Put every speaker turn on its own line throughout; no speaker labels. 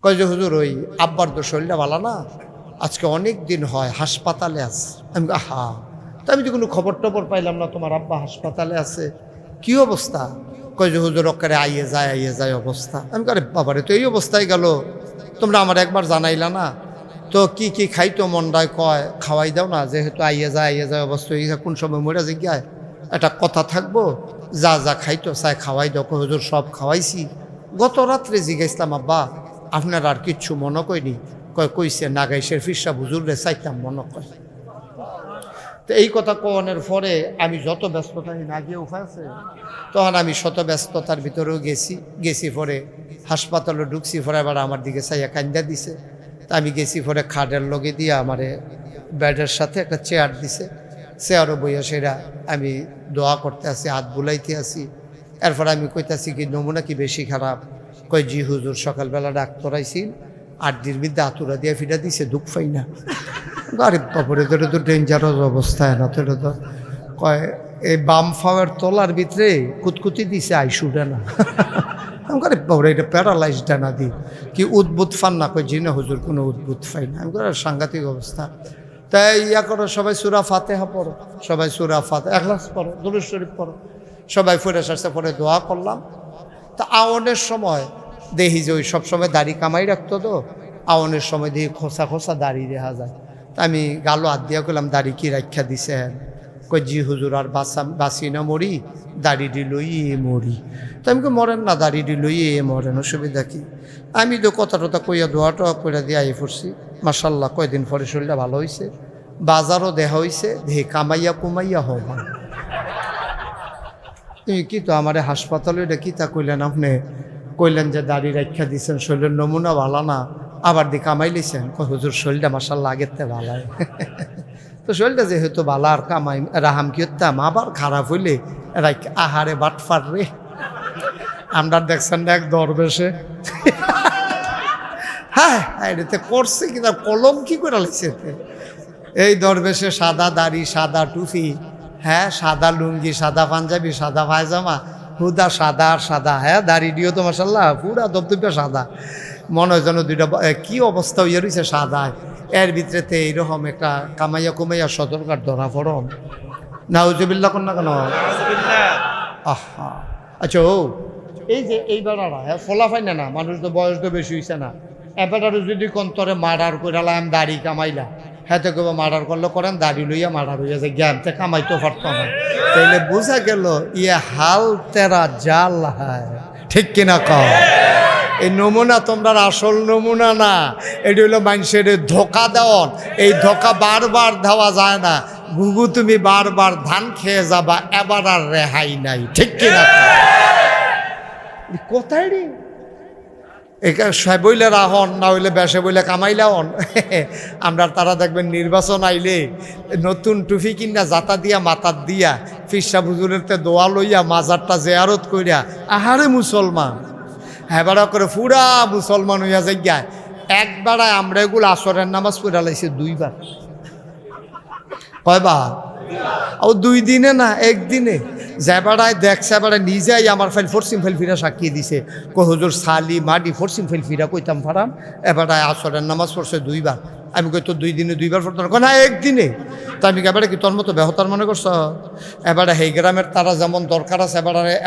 কয় যে হুজুর ওই আব্বার তো শরীরটা ভালো না, আজকে অনেক দিন হয় হাসপাতালে আছে। আমি হা, তো আমি তো কোনো খবর টবর পাইলাম না তোমার আব্বা হাসপাতালে আছে, কি অবস্থা? কয় যে হুজুর অক্কারে আইয়ে যায় অবস্থা। আমি আরে বাবারে, তো এই অবস্থায় গেল, তোমরা আমার একবার জানাইলা না? তো কি কি খাইতো মন্ডায় কয় খাওয়াই দাও না, যেহেতু আইয়ে যায় অবস্থা, কোন সময় মরে জিজ্ঞায় একটা কথা থাকবো, যা যা খাইতো চাই খাওয়াই দাও। কয় হুজুর সব খাওয়াইছি। গত রাত্রে জিজ্ঞাসলাম আব্বা আপনার আর কিচ্ছু মনে কইনি? কইছে নাগাইশের ফিরসা হুজুরে চাইতাম মনে কয়। তো এই কথা কনের পরে আমি যত ব্যস্ততায় না গিয়ে উপায় আছে, তখন আমি শত ব্যস্ততার ভিতরেও গেছি পরে হাসপাতালে ঢুকছি, পরে আবার আমার দিকে চাইয়া কান্দা দিছে। তা আমি গেছি পরে খাটের লগে দিয়ে আমারে বেডের সাথে একটা চেয়ার দিছে, চেয়ারও বইয়া সেরা আমি দোয়া করতে আসি, হাত বুলাইতে আসি। এরপর আমি কইতাছি কি নমুনা কি বেশি খারাপ? কই জি হুজুর সকালবেলা ডাক্তার আইছিল, 8 দিন বিদ্যা আতুরা দিয়ে ফিরা দিছে, দুঃখ পাই না। আরে বাপরে, তোর তো ডেঞ্জারাস অবস্থায় না, তোর তো কয় এই বাম ফাওয়ার তলার ভিতরে কুতকুতি দিছে, আইসুটা না। আরে বাপরে, এটা প্যারালাইজ ডানা দি, কি উদ্ভুত ফান না? কই জি না হুজুর, কোনো উদ্ভুত ফাই না। আমি সাংঘাতিক অবস্থা। তাই ইয়া করো, সবাই সূরা ফাতিহা পড়ো, সবাই সূরা ফাতিহা ইখলাস পড়ো, দুরূদ শরীফ পড়ো, সবাই ফিরে আসতে পরে দোয়া করলাম। তা আওনের সময় দেখি যে ওই সবসময় দাড়ি কামাই রাখতো, তো আওনের সময় দেখি খোসা খোসা দাড়ি দেখা যায়। তা আমি গালো হাত দিয়া করলাম, দাড়ি কি রাখা দিছেন? কই জি হুজুর, আর বাঁচি না মরি, দাড়িটি লই মরি। তো আমি মরেন না, দাড়িটি লই মরেন, অসুবিধা কি? আমি তো কথা টথা কইয়া দোয়াটা করে দিয়ে আই পড়ছি। মাশাল্লাহ কয়দিন পরে শরীরটা ভালো হয়েছে, বাজারও দেখা হয়েছে, দেহে কামাইয়া কুমাইয়া হওয়া। তুমি কি তো আমার হাসপাতালে এটা কি তা কইলেন? আপনি কইলেন যে দাড়ি রাখা দিচ্ছেন, শরীরের নমুনা ভালো না, আবার দিয়ে কামাই লিছেন। হুজুর শরীরটা মাশাল্লাহ আগের তে ভালো। তো শরীরটা যেহেতু ভালো, আর কামাই রাহাম কি হতাম, আবার খারাপ হইলে রাখ আহারে বাটফার রে। আমরা দেখছেন না এক দরবেশে, হ্যাঁ এটাতে করছে কিনা কলম কি করে লাগছে। এই দরবেশে সাদা দাড়ি, সাদা টুপি, হ্যাঁ সাদা লুঙ্গি, সাদা পাঞ্জাবি, সাদা পায়জামা, হুদা সাদা আর সাদা, হ্যাঁ দাড়ি দিও তো মাশাল্লাহ পুরা দবদবিয়া সাদা, মনে হয় যেন দুইটা কি অবস্থা হইয়া রয়েছে সাদা। এর ভিতরেতে এইরকম একটা কামাইয়া কুমাইয়া সতর্কার ধরা পড়ম। নাউজুবিল্লাহ কন্যা কেন? আহা আচ্ছা, ও এই যে এই বেড়ারা হ্যাঁ ফোলা ফাই না, মানুষ তো বয়স তো বেশি হয়েছে না, এবারও যদি কন্তরে মার্ডার করালাম দাড়ি কামাইলা, হ্যাঁ তো কেবল মার্ডার করলে করেন দাড়ি লইয়া মার্ডার হইয়া যায়, জ্ঞানতে কামাইতেও পারত না। তাইলে বোঝা গেল ইয়ে হাল তেরা জাল হায়, ঠিক কিনা কও? এই নমুনা তোমরা আসল নমুনা না, এটি হলো মানুষের ধোকা দেওয়ান। এই ধোকা বারবার দেওয়া যায় না, গুগু তুমি বারবার ধান খেয়ে যাবা, এবার আর রেহাই নাই, ঠিক কিনা? কোথায় রে বইলে রাহন, না হইলে বেসে বইলে কামাইলা হন। আমরা তারা দেখবেন নির্বাচন আইলে নতুন টুফি কিনা জাতা দিয়া মাথার দিয়া ফিরসা বুজুরেরতে দোয়া লইয়া মাজারটা জেয়ারত কইরা, আহারে মুসলমান, হ্যাঁ বেড়া করে পুরা মুসলমান হইয়া যাই। একবারায় আমরা এগুলো আসরের নামাজ পড়া লাইছি 2 বার। কয়বার? ও 2 দিনে না, একদিনে। যে বেড়ায় দেখছে বেড়ায় নিজেই আমার ফাইল ফরসিম ফাইল ফিরা সাক্ষী দিছে, হুজুর সালি মাডি ফরসিম ফাইল ফিরা কইতাম ফারাম, এবারায় আসরের নামাজ পড়ছে 2 বার। আমি কই তো 2 দিনে 2 বার পড়তাম না, একদিনে। তা আমি এবারে কি তোর মতো বেহতার মনে করছ? এবারে এই গ্রামের তারা যেমন দরকার আছে,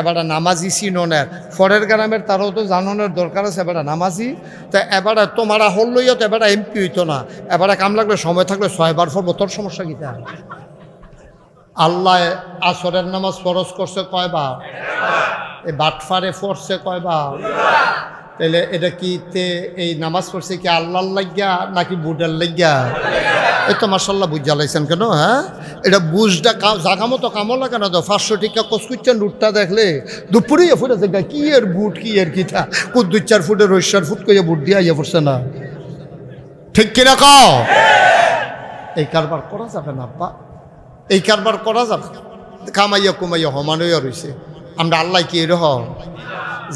এবারে নামাজি সিনোনের, পরের গ্রামের তারাও তো জাননের দরকার আছে, এবারে নামাজি। তা এবারে তোমারা হল লইয়া তো এবারে এমপি হইতো না, এবারে কাম লাগলে সময় থাকলে 6 বার পড়বো, তোর সমস্যা কী? আল্লাহ আসরের নামাজ ফরজ করছে কয়বার? এই বাটফারে পড়ছে কয়বার? তাহলে এটা কি এই নামাজ পড়ছে কি আল্লাহর লাগিয়া নাকি বুডার লাগিয়া? এই তো মাশাল্লাহ বুঝা লাইছেন কেন? হ্যাঁ এটা বুঝটা জাগা মতো কামো লাগে না তো। 500 টাকা কসকুচ্ছেন রুটটা দেখলে দুপুরে ফুটে দেখে কি এর বুট, কি এর কিতা, কুদ 2-4 ফুটের রৈশার ফুট করে বুট দিয়ে ইয়ে পড়ছে না, ঠিক কিনা কও? এই কারবার করা যাবে না আব্বা, এই কারবার করা যাবে। কামাইয়া কুমাইয়া সমান হইয়া রয়েছে। আমরা আল্লাহ কি এরকম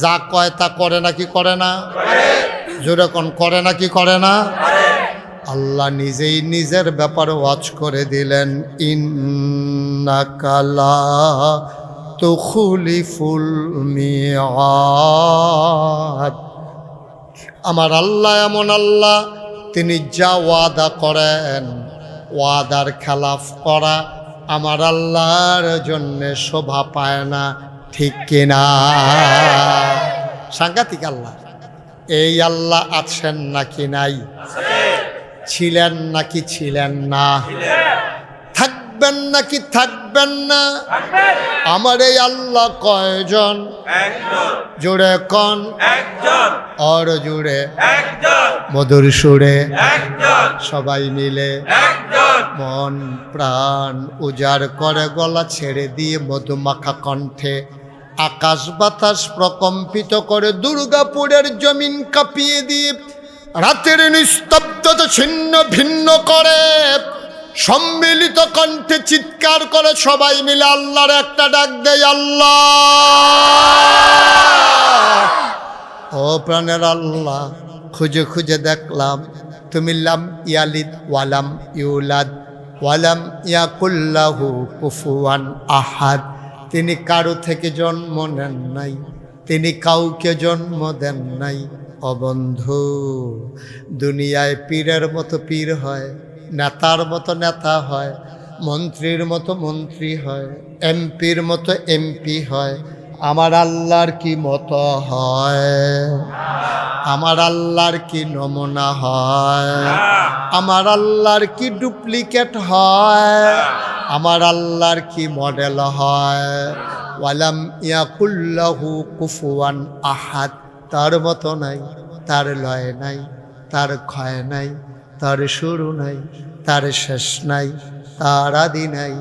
যা কয় তা করে নাকি করে না? জোরে কোন করে নাকি করে না? আল্লাহ নিজেই নিজের ব্যাপারে ওয়াজ করে দিলেন, ইন্নাকা লা তুখলিফুল মিআদ। আমার আল্লাহ এমন আল্লাহ, তিনি যা ওয়াদা করেন, ওয়াদার খেলাফ করা আমার আল্লাহর জন্য শোভা পায় না, ঠিক কিনা? সাংঘাতিক আল্লাহ। এই আল্লাহ আছেন নাকি নাই? ছিলেন নাকি ছিলেন না? থাকবেন নাকি থাকবেন না? আমার এই আল্লাহ কয়জন? জোরে কন, অর জুড়ে মধুর সুরে সবাই মিলে মন প্রাণ উজাড় করে গলা ছেড়ে দিয়ে মধুমাখা কণ্ঠে আকাশ বাতাস প্রকম্পিত করে দুর্গাপুরের জমিন কাঁপিয়ে দিয়ে রাতের নিস্তব্ধতা ছিন্ন ভিন্ন করে সম্মিলিত কণ্ঠে চিৎকার করে সবাই মিলে আল্লাহর একটা ডাক দেয়, আল্লাহ। ও প্রাণের আল্লাহ, খুঁজে খুঁজে দেখলাম তুমি লাম ইয়ালিদ ওয়ালাম ইউলাদ ওয়ালাম ইয়াকুল্লাহু কুফুয়ান আহাদ। তিনি কারো থেকে জন্ম নেন নাই, তিনি কাউকে জন্ম দেন নাই। ও বন্ধু, দুনিয়ায় পীরের মতো পীর হয়, নেতার মতো নেতা হয়, মন্ত্রীর মতো মন্ত্রী হয়, এমপির মতো এমপি হয়। আমার আল্লাহর কি মতো হয়? আমার আল্লাহর কি নমুনা হয়? আমার আল্লাহর কি ডুপ্লিকেট হয়? আমার আল্লাহর কি মডেল হয়? ওয়ালাম ইয়াকুল্লাহু কুফুয়ান আহাদ। তার মতো নাই, তার লয় নাই, তার ক্ষয় নাই, তার শুরু নাই, তার শেষ নাই, তার আদি নাই,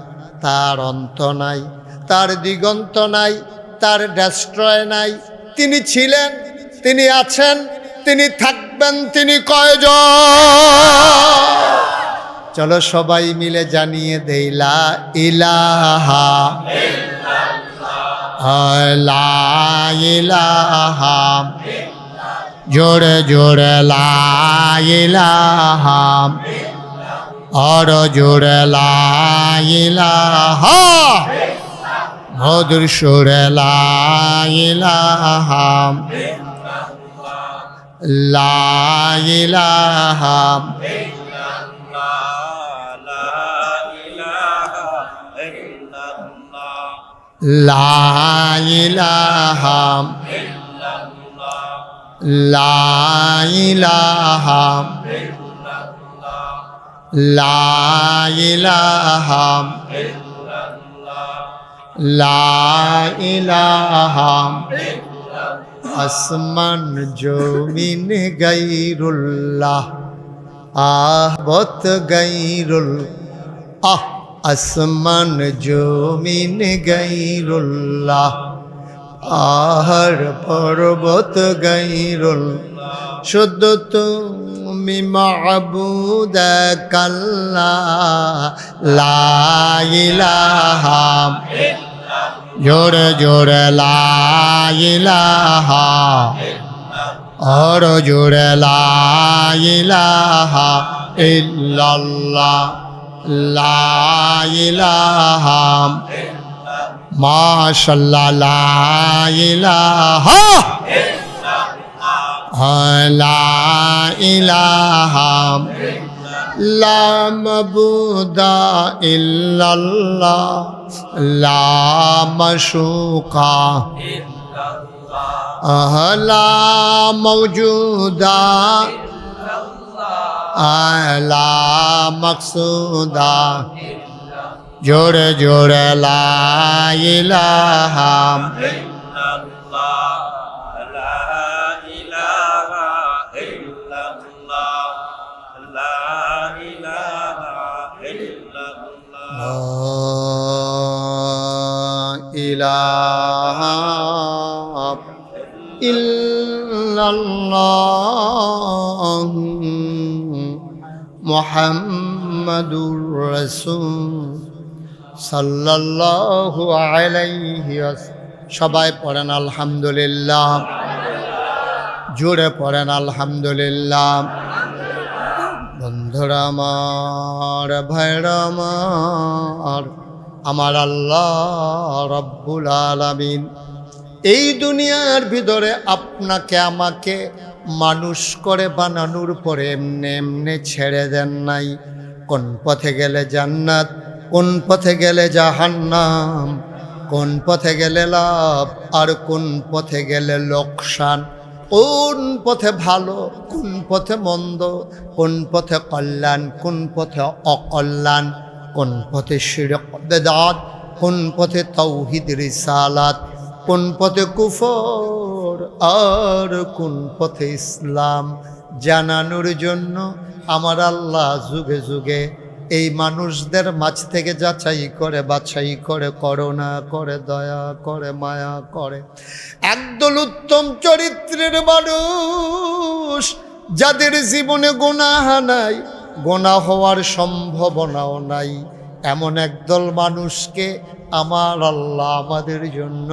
তার অন্ত নাই, তার দিগন্ত নাই, তার ডেস্ট্রয় নাই। তিনি ছিলেন, তিনি আছেন, তিনি থাকবেন, তিনি কয়জন? চলো সবাই মিলে জানিয়ে দেই লা ইলাহা লা ইলাহা, জোরে জোরে লা ইলাহা, আর জোরে লা ইলাহা, মধুর সুরে লা ইলাহা লা ইলাহা লা ইলাহা লা ইলাহা লা ইলাহা লা ইলাহা। আসমান জমিন গাইরুল্লাহ, আহবত গাইরুল আসমান জমিন গাইরুল্লাহ, আহার পর্বত গাইরুল। শুদ্ধ তুমি মাবুদ কাল্লাহ, লা ইলাহা, জোরে জোরে লা ইলাহা, আর জোরে লা ইলাহা ইল্লাল্লাহ, লা ইলাহা মাশাআল্লাহ, লা ইলাহা লা ইলাহা লা মাবুদা ইল্লাল্লাহ, লা মাশুকা লা মওজুদা লা মকসুদা, জোরে জোরে লা ইলাহা ইলাহা ইল্লাল্লাহ মুহাম্মাদুর রাসূল সাল্লাল্লাহু আলাইহি ওয়াসাল্লাম। সবাই পড়েন আলহামদুলিল্লাহ, জোরে পড়েন আলহামদুলিল্লাহ। বন্ধুরা আমার, ভাইরা আমার, আমার আল্লাহ রব্বুল আলামিন এই দুনিয়ার ভিতরে আপনাকে আমাকে মানুষ করে বানানোর পরে এমনে এমনে ছেড়ে দেন নাই। কোন পথে গেলে জান্নাত, কোন পথে গেলে জাহান্নাম, কোন পথে গেলে লাভ আর কোন পথে গেলে লোকসান, কোন পথে ভালো কোন পথে মন্দ, কোন পথে কল্যাণ কোন পথে অকল্যাণ, কোন পথে শিরক বেদাত, কোন পথে তাওহীদ রিসালাত, কোন পথে কুফর আর কোন পথে ইসলাম জানানোর জন্য আমার আল্লাহ যুগে যুগে এই মানুষদের মাঝ থেকে যাচাই করে বাছাই করে, করুণা করে, দয়া করে, মায়া করে একদল উত্তম চরিত্রের মানুষ, যাদের জীবনে গুনাহ নাই, গুনাহ হওয়ার সম্ভাবনাও নাই, এমন একদল মানুষকে আমার আল্লাহ আমাদের জন্য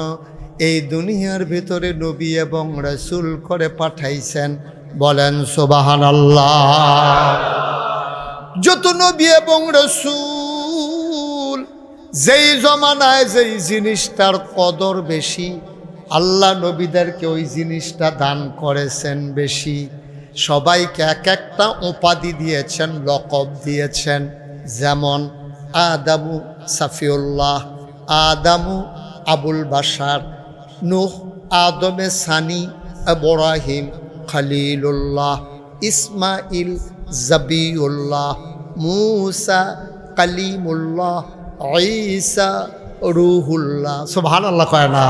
এই দুনিয়ার ভিতরে নবী এবং রাসূল করে পাঠাইছেন। বলেন সুবহানাল্লাহ। যত নবী এবং রাসূল যেই জমানায় যেই জিনিসটার কদর বেশি, আল্লাহ নবীদেরকে ওই জিনিসটা দান করেছেন বেশি। সবাইকে এক একটা উপাধি দিয়েছেন, লকব দিয়েছেন। যেমন আদামু সাফিউল্লাহ, আদামু আবুল বাশার, নূহ আদমে সানি, ইব্রাহিম খলিলুল্লাহ, ইসমাইল জবিউল্লাহ, মূসা কালিমুল্লাহ, ঈসা রূহুল্লাহ। সুবহানাল্লাহ কয় না?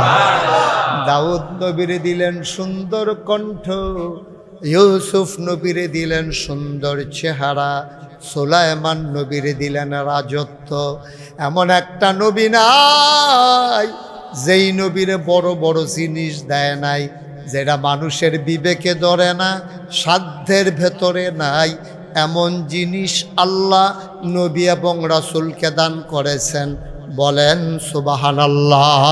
দাউদ নবীরে দিলেন সুন্দর কণ্ঠ, ইউসুফ নবীরে দিলেন সুন্দর চেহারা, সুলাইমান নবীরে দিলেন রাজত্ব। এমন একটা নবী নাই যেই নবীরে বড় বড় জিনিস দেয় নাই, যেটা মানুষের বিবেকে ধরে না, সাধ্যের ভেতরে নাই, এমন জিনিস আল্লাহ নবী এবং রাসূলকে দান করেছেন। বলেন সুবহানাল্লাহ।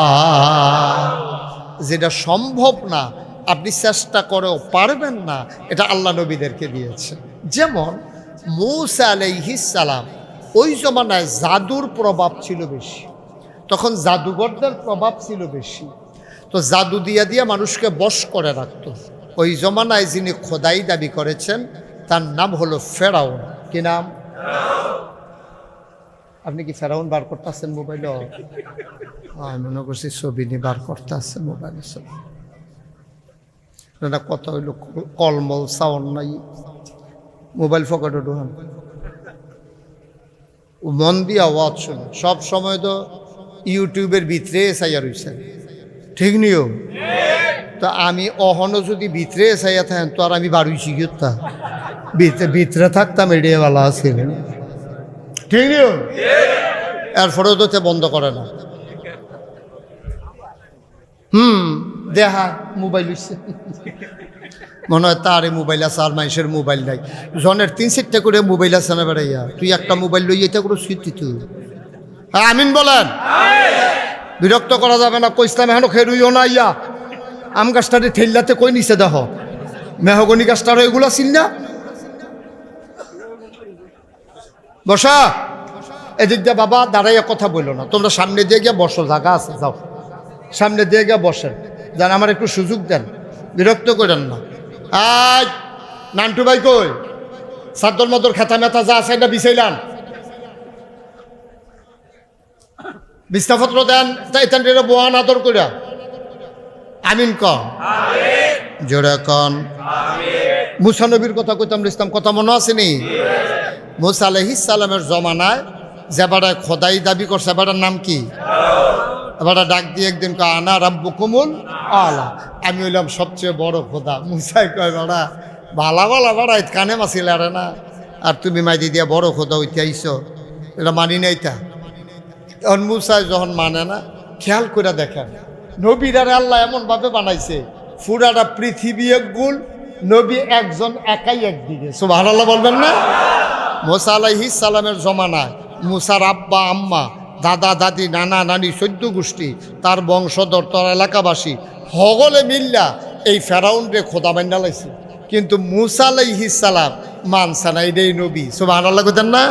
যেটা সম্ভব না, আপনি চেষ্টা করেও পারবেন না, এটা আল্লাহ নবীদেরকে দিয়েছে। যেমন মূসা আলাইহিস সালাম, ওই জমানায় জাদুর প্রভাব ছিল বেশি, তখন জাদুঘরদের প্রভাব ছিল বেশি, তো জাদু দিয়া দিয়া মানুষকে বশ করে রাখত। ওই জমানায় যিনি খোদাই দাবি করেছেন তার নাম হলো ফেরাউন। কি নাম? আপনি কি ফেরাউন বার করতে আসছেন মোবাইলে? আমি মনে করছি ছবি নিয়ে বার করতে আসছেন মোবাইলে। ছবি কথা হইল কলমল সাউন্ড নাই, মোবাইল ফকেটে ঢোকান, মন দিয়ে আওয়াজ শুনে। সব সময় তো ইউটিউবের ভিতরে চাইয়া রয়েছে, ঠিক নিও? তো আমি অহনো যদি ভিতরে চাইয়া থাকেন তো আর আমি বাড়ুইছি গিয়ে ভিতরে থাকতাম, এড়িয়েওয়ালা আছে, ঠিক নিও? এরপরেও তো বন্ধ করে না। দেখা মোবাইল হচ্ছে, মনে হয় তার মোবাইল আছে আর মানুষের মোবাইল নাই। জনের 3-4টা করে মোবাইল আছে না বেড়াইয়া, তুই একটা মোবাইল লই এটা করে স্মৃতি তুই। হ্যাঁ আমিন বলেন। বিরক্ত করা যাবে না, কইসলাম এখনো খেরুইও না। ইয়া আম গাছটারে ঠেল্লাতে কই নিচে দেখ, মেহগনি গাছটার এগুলো ছিল না। বসা এদিক দিয়ে বাবা দাঁড়াইয়া কথা বললো না, তোমরা সামনে দিয়ে গিয়ে বসো, জায়গা আছে, যাও সামনে দিয়ে গিয়ে বসেন, যেন আমার একটু সুযোগ দেন, বিরক্ত করেন না। আজ নান্টু ভাই কই? সাদ্দর মদর খেতা মেতা যা আছে এটা বিছাইলাম, বিস্তাপত্র দেন, তাইতান বোয়ান আদর করিয়া। আমিন কন, জোরে কন। মুসা নবীর কথা কইতাম ইসলাম, কথা মনে আসেনি? মুসা আলাইহিস সালামের জমানায় যে বেড়ায় খোদাই দাবি করছে, বেড়ার নাম কি? এবারে ডাক দিয়ে একদিন কয় আনা রাব্বুকুমুল আলা, আমি হইলাম সবচেয়ে বড় খোদা। মুসাই কয় বেড়া ভালা ভালা বেড়াই কানে মাছিল আরে না, আর তুমি মাইদি দিয়া বড় খোদা হইতে আইছো, এটা মানি নাই। তা এখন মুসাই যখন মানে না, খেয়াল করে দেখেন নবীরারে আল্লাহ এমনভাবে বানাইছে, পুরাটা পৃথিবী এক গুণ, নবী একজন একাই একদিকে। সুবহানাল্লাহ বলবেন না? মুসা আলাইহিস সালামের জমানায় মুসার আব্বা আম্মা, দাদা দাদি, নানা নানি, 14 গোষ্ঠী, তার বংশধর, তার এলাকাবাসী সকলে মিল্লা এই ফেরাউনরে খোদা বান্না লাইছে, কিন্তু মুসা আলাইহিস সালাম মানছে না, এটাই নবী। সুবহানাল্লাহ কইতেন না?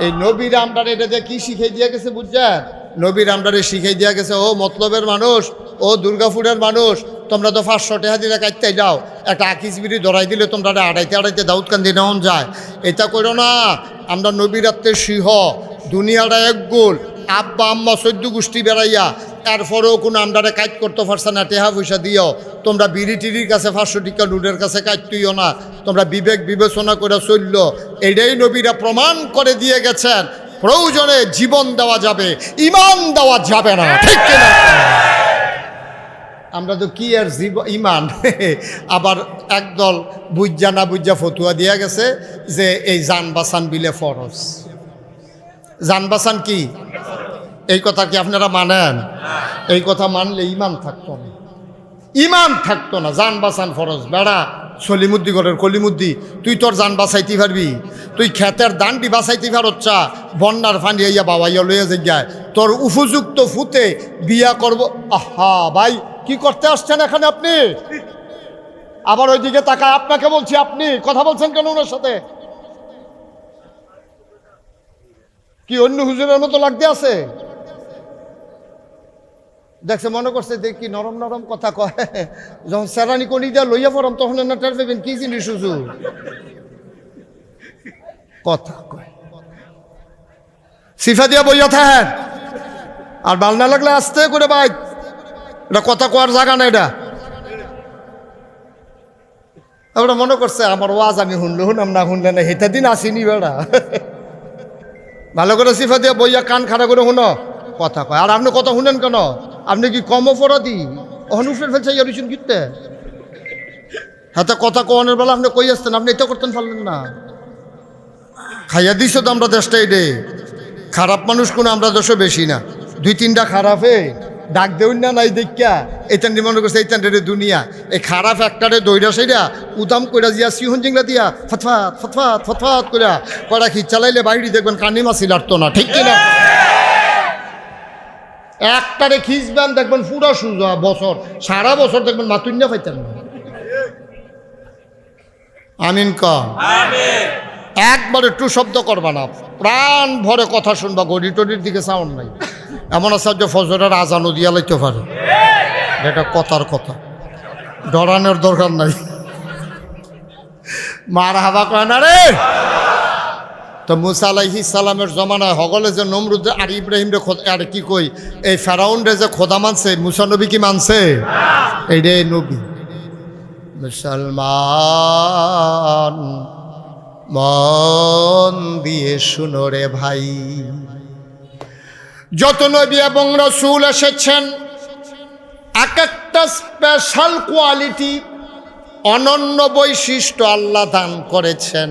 এই নবীরা আমরা এটা দিয়ে কি শিখিয়ে দিয়ে গেছে বুঝছেন? নবীর আমরারে শিখাই দিয়া গেছে, ও মতলবের মানুষ, ও দুর্গাপুরের মানুষ, তোমরা তো 500 টাকা দিলে কাটতে যাও, একটা আকিস বিড়ি ধরাই দিলে তোমরা আড়াইতে দাউদকান্দি নেওয়া যায়। এটা করো না। আমরা নবীর আত্মের সিংহ, দুনিয়াটা এক গোল, আব্বা আম্মা 14 গোষ্ঠী বেড়াইয়া তারপরেও কোনো আমরারে কাজ করতে পারছে না, টেহা পয়সা দিও। তোমরা বিড়ি টিড়ির কাছে 500 টাকা নুডের কাছে কাটতেইও না, তোমরা বিবেক বিবেচনা করে চলল। এইটাই নবীরা প্রমাণ করে দিয়ে গেছেন। প্রয়োজনে জীবন দেওয়া যাবে, ইমান দেওয়া যাবে না, ঠিক কিনা? আমরা তো কি আর ইমান। আবার একদল বুঝা না বুঝা ফতুয়া দিয়া গেছে যে এই জান বাসান বিলে ফরজ। জান বাসান কি? এই কথা কি আপনারা মানেন? এই কথা মানলে ইমান থাকতো না, ইমান থাকতো না। জান বাসান ফরজ। বেড়া সলিমুদ্দি ঘরের কলিমুদ্দি, তুই তোর জান বাঁচাইতে পারবি? তুই ক্ষেতের দানটি বাঁচাইতে পারচ্ছা, বন্যার ফান্ডি ইয়া বাবাইয়া লইয়া যাই, তোর উপযুক্ত ফুতে বিয়া করব। আহা ভাই, কি করতে আসছেন এখানে আপনি? আবার ওইদিকে তাকায় আপনাকে বলছি, আপনি কথা বলছেন কেন ওনার সাথে? কি অন্য হুজুরের মতো লাগতে আছে? দেখছে মনে করছে দেখি নরম নরম কথা কয়, যখন সেরানি কনি দিয়া লইয়া পড়াম তখন না টের পাবেন কি জিনিস হুজুর কথা কয়। সিফা দিয়া বইয়া থাকেন, আর ভাল না লাগলে আস্তে করে ভাই, এটা কথা কোয়ার জায়গা না। এটা আমরা মনে করছে আমার ওয়াজ আমি শুনলে শুনাম, না শুনলে না, হেটা দিন আসিনি বেড়া। ভালো করে সিফা দিয়া বইয়া কান খাড়া করে শুনো, কথা কয়। আর আপনি কথা শুনেন কেন? আপনি কি কম অপরাধী? অনুফের ফেলছে ইয়ারিসুন কিনতে হাতে কথা কোয়ানোর বেলা আপনি কই আসতেন, আপনি এটা করতেন পারলেন না। খাইয়া দিছ তো আমরা দেশটা। এডে খারাপ মানুষ কোনো আমরা দেশে বেশি না, 2-3টা খারাপে ডাক দেউন না নাই দেখা এইটান মনে করছে এইটান রে দুনিয়া। এই খারাপ একটারে দইরা সেইরা উদাম কইরা দিয়া সিহন জিংলা দিয়া ফতফাত ফতফাত ফতফাত কইরা কড়া খিচ চালাইলে বাইরে দেখবেন কানি মাছি লাড়তো না, ঠিক কিনা? একটারে খিচবেন দেখবেন পুরা সুজা বছর, সারা বছর দেখবেন মাতুন্যা পাইতেন না। আমিন কম। একবার একটু শব্দ করবা না, প্রাণ ভরে কথা শুনবা, গড়ি টড়ির দিকে সাউন্ড নাই। এমন আছে যে ফজরের আজানও দিয়া লাইতে পারে, এটা কথার কথা, ডরানোর দরকার নাই। মার হাবা কয় না রে। তো মুসা আলাইহিস সালামের জমানায় হগলে যে নমরুদ আর ইব্রাহিম রে আর কি কই এই ফেরাউন রে যে খোদা মানছে, মুসা নবী কি মানছে? এইটাই নবী। মুসলমান মন দিয়ে শুনো রে ভাই, যত নবী এবং রাসূল এসেছেন এক একটা স্পেশাল কোয়ালিটি, অনন্য বৈশিষ্ট্য আল্লাহ দান করেছেন।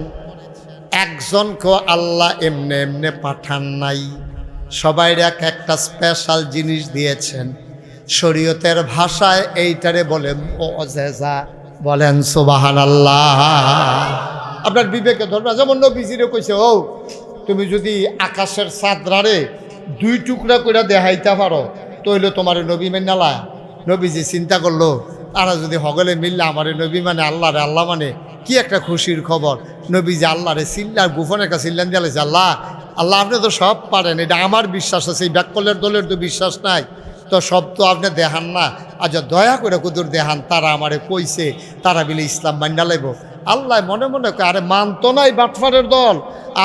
একজনকেও আল্লাহ এমনে এমনে পাঠান নাই, সবাই এক একটা স্পেশাল জিনিস দিয়েছেন। শরীয়তের ভাষায় এইটারে বলে মুআজিজা, বলেন সুবহানাল্লাহ। আপনার বিবেকে ধরবে, যেমন নবীজিরে কইছে, ও তুমি যদি আকাশের চাঁদরারে 2 টুকরা করে দেখাইতে পারো তইলে তোমার নবী মেনালা। নবীজি চিন্তা করলো, তারা যদি হগলে মিললে আমার নবী মানে আল্লাহ রে, আল্লাহ মানে কি একটা খুশির খবর। নবীজি আল্লাহ রে চিল্লার গোপনে একটা চিল্লান দিয়েছে, আল্লাহ আল্লাহ আপনি তো সব পারেন, এটা আমার বিশ্বাস আছে, এই ব্যাককলের দলের তো বিশ্বাস নাই, তো সব তো আপনি দেখান না, আচ্ছা দয়া করে কুদুর দেখান। তারা আমারে কইছে তারা বিলে ইসলাম মান্না লাইব। আল্লাহ মনে মনে কয়, আরে মানতো নাই বাটফারের দল,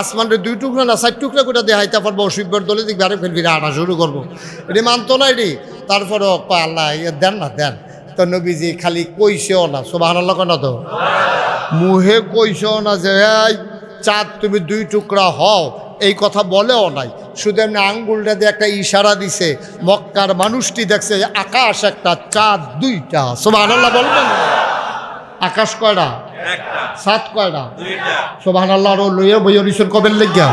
আসমানের 2 টুকরা না 4 টুকরা করে দেখাইতে পারবো, অসুবিধার দলে দেখবি আরে ফেলবি আনা শুরু করবো, এটি মানতো না এটি। তারপরে আল্লাহ দেন না দেন। তো নবীজি খালি কইছেও না, সুবহানাল্লাহ কেন তো মুহে কইছেও না যে এই চাঁদ তুমি 2 টুকরা হও, এই কথা বলেও নাই। শুধু এমনি আঙ্গুলটা দিয়ে একটা ইশারা দিছে, মক্কার মানুষটি দেখছে আকাশ একটা, চাঁদ 2টা। সুবহানাল্লাহ বলবেন? আকাশ কয়টা? চাঁদ কয়টা? সুবহানাল্লাহ। আর লইয়া বইয়া রিসন কবেন লেগা,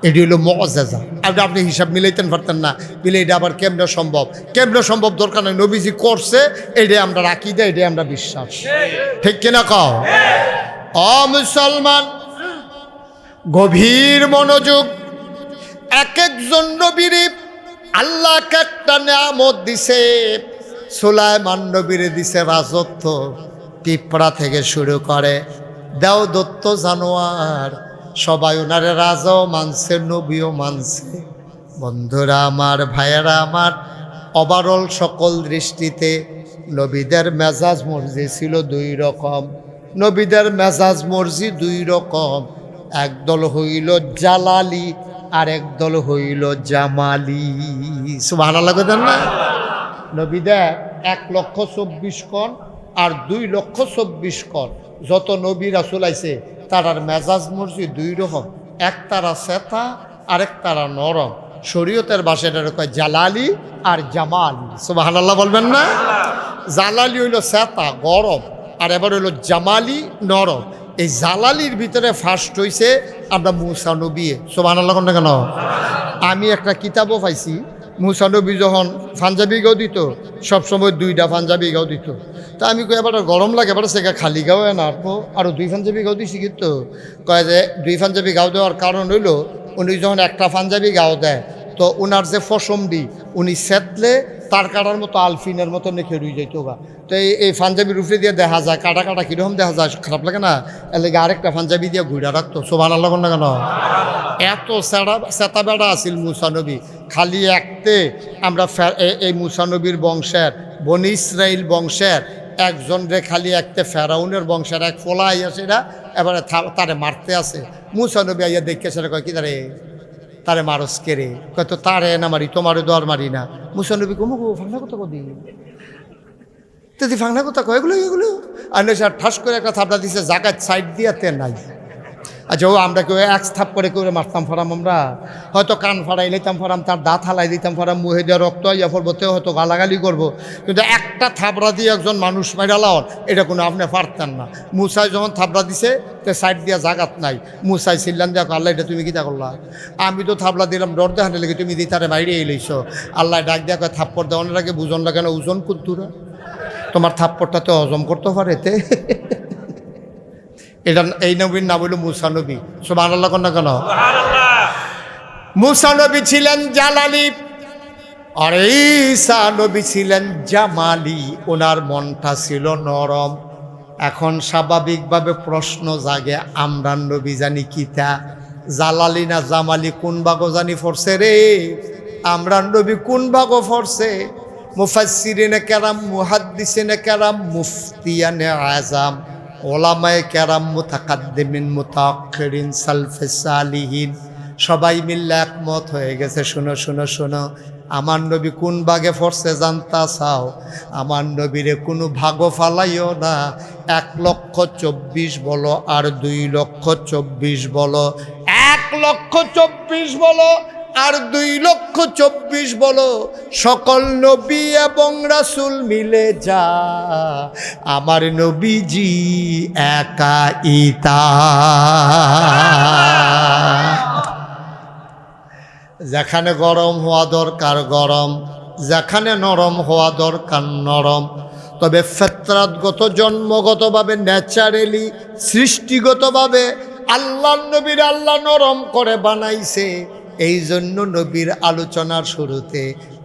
এটি হলো মুআজিজা। আপনি হিসাব মিলাইতেন পারতেন না, মিলে এটা আবার কেমনে সম্ভব? কেমনে সম্ভব দরকার নেই, নবীজি করছে, এটাই আমরা রাখি দেয়, এটাই আমরা বিশ্বাস, ঠিক কিনা কও? ও মুসলমান, গভীর মনোযোগ। এক একজন নবীর আল্লাহ একটা নিয়ামত দিছে। সুলাইমান নবীরে দিছে রাজত্ব, পিঁপড়া থেকে শুরু করে দেওদত্ত জানোয়ার সবাই ওনারে রাজাও মানছে, নবীও মানছে। বন্ধুরা আমার, ভাইয়েরা আমার, ওভারঅল সকল দৃষ্টিতে নবীদের মেজাজ মর্জি ছিল দুই রকম। নবীদের মেজাজ মর্জি দুই রকম। একদল হইল জালালি আর একদল হইল জামালি। সুবহানাল্লাহ কইতেন না? নবীদের 1,24,000 কোণ আর 2,24,000 কোণ। যত নবী রাসূল আইছে তারার মেজাজ মর্জি দুই রকম। এক তারা সেতা, আরেক তারা নরম। শরীয়তের ভাষাটা কয় জালালি আর জামালি। সুবহানাল্লাহ বলবেন না? জালালি হইল সেতা গরম, আর এবার হইল জামালি নরম। এই জালালির ভিতরে ফার্স্ট হইছে আমরা মুসা নবী। সুবহানাল্লাহ কোনটা কেন? আমি একটা কিতাবও পাইছি, মুসা নবী যখন পাঞ্জাবি গাও দিত, সবসময় 2টা পাঞ্জাবি গাও দিত। তা আমি কই এবার গরম লাগে, এবার সে খালি গাও না আরও 2 পাঞ্জাবি গাও দিছি। কিন্তু কয় যে 2 পাঞ্জাবি গাও দেওয়ার কারণ হইল উনি যখন একটা পাঞ্জাবি গাও দেয় তো ওনার যে ফসমডি উনি সেতলে তার কাটার মতো আলফিনের মতো নেখে রুই যাইত গা। তো এই পাঞ্জাবির উপরে দিয়ে দেখা যায় কাটা কাটা কীরকম দেখা যায়, খারাপ লাগে না? এর লেগে আরেকটা পাঞ্জাবি দিয়ে ঘুরে রাখতো। সুবহানাল্লাহ না কেন? এত সেতা বেড়া আছিল মুসা নবী। খালি একতে আমরা এই মুসা নবীর বংশের, বনি ইসরাইল বংশের একজন রে খালি একতে ফেরাউনের বংশের এক ফোলা আইয়া সেটা এবারে তারে মারতে আছে। মুসা নবী আইয়া দেখে সেটা কয় কি তারে মারস কেরে? কয় তো তারে না মারি, তোমারে দর মারি না। মুসা নবী কমু ফাংনা কথা কদি ফাংনা কথা কয় এগুলো আর স্যার ঠাস করে একটা থাপড়া দিছে, জাগাত সাইড দিয়ে তে নাই। আচ্ছা ও আমরা কেউ এক থাপ করে মারতাম ফারাম, আমরা হয়তো কান ফাড়াই লইতাম ফারাম, তার দাঁত হালাই দিতাম ফারাম, মুহে দেওয়া রক্ত ইয়া পড়বো, তেও হয়তো গালাগালি করবো। কিন্তু একটা থাপড়া দিয়ে একজন মানুষ মাইরালাওয়ার এটা কোনো আপনি পারতেন না। মুসাই যখন থাপড়া দিছে তো সাইড দিয়া জাগাত নাই, মুসাই ছিলেন দেখো আল্লাহ এটা তুমি কিতা করলা? আমি তো থাপড়া দিলাম ডর দেখানে লেগে, তুমি দিতারে বাইরে এলেছ। আল্লাহ ডাক দিয়া কয় থাপ্পড় দেওয়ানোর আগে বুঝন লাগে না ওজন কুদ্দুরা, তোমার থাপ্পড়টা তো হজম করতে পারে তে। এটা এই নবীর নাম হইল মুসা নবী। সুবহানাল্লাহ কন্যা কেন? মুসা নবী ছিলেন জালালি আর ঈসা নবী ছিলেন জামালি। ওনার মনটা ছিল নরম। এখন স্বাভাবিকভাবে প্রশ্ন জাগে, আমরা নবী জানি কিতা, জালালি না জামালি কোন ভাগও জানি ফরছে রে? আমরা নবী কোন ভাগও ফরছে? মুফাসসিরিনে কেরাম, মুহাদ্দিসিনে কেরাম, মুফতিয়ানে আযাম, ওলামায়ে কেরাম, মুতাকাদ্দিমিন, মুতাআখিরিন, সালফে সালিহিন সবাই মিলে একমত হয়ে গেছে। শোনো শোনো শোনো, আমার নবী কোন ভাগে ফরছে জানতা চাও? আমার নবীরে কোনো ভাগও ফালাইও না। 1,24,000 বলো আর 2,24,000 বলো, 1,24,000 বলো আর 2,24,000 বলো, সকল নবী এবং রাসূল মিলে যা আমার নবীজি একা ইতা। যেখানে গরম হওয়া দরকার গরম, যেখানে নরম হওয়া দরকার নরম। তবে ফিতরাতগত, জন্মগতভাবে, ন্যাচারালি, সৃষ্টিগতভাবে আল্লাহর নবীর আল্লাহ নরম করে বানাইছে। এই জন্য নবীর আলোচনার শুরুতে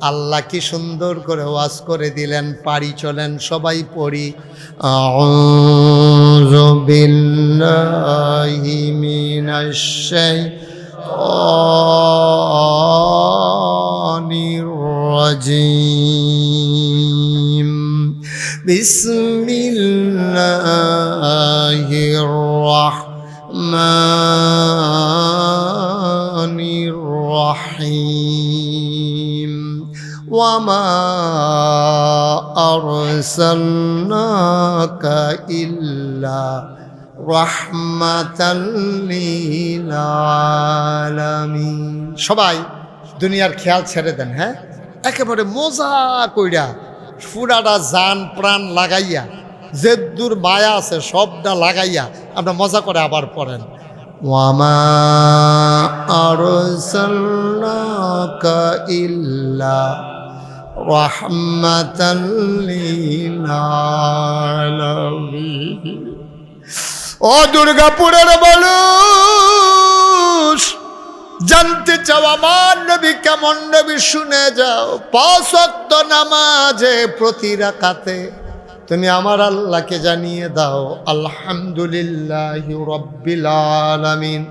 আল্লাহ কি সুন্দর করে ওয়াজ করে দিলেন। পারি চলেন সবাই পড়ি, আউযু বিল্লাহি মিনাশ শাইতানির রাজিম, বিসমিল্লাহির রাহমানির রহিম, ওয়ামা আরসালনাকা ইল্লা রাহমাতাল লিল আলামিন। সবাই দুনিয়ার খেয়াল ছেড়ে দেন, হ্যাঁ, একেবারে মজা কইরা পুরাটা জান প্রাণ লাগাইয়া, যে দূর মায়া আছে সবটা লাগাইয়া আমরা মজা করে আবার পড়েন, ওয়ামা আরসালনাকা ইল্লা রাহমাতাল লিল আলামিন। ও দুর্গাপুরের মানুষ, জানতে চাও আমার নবী কেমন নবী? শুনে যাও। 5 ওয়াক্ত নামাজে প্রতি রাকাতে তুমি আমার আল্লাহকে জানিয়ে দাও আলহামদুলিল্লাহি রাব্বিল আলামিন।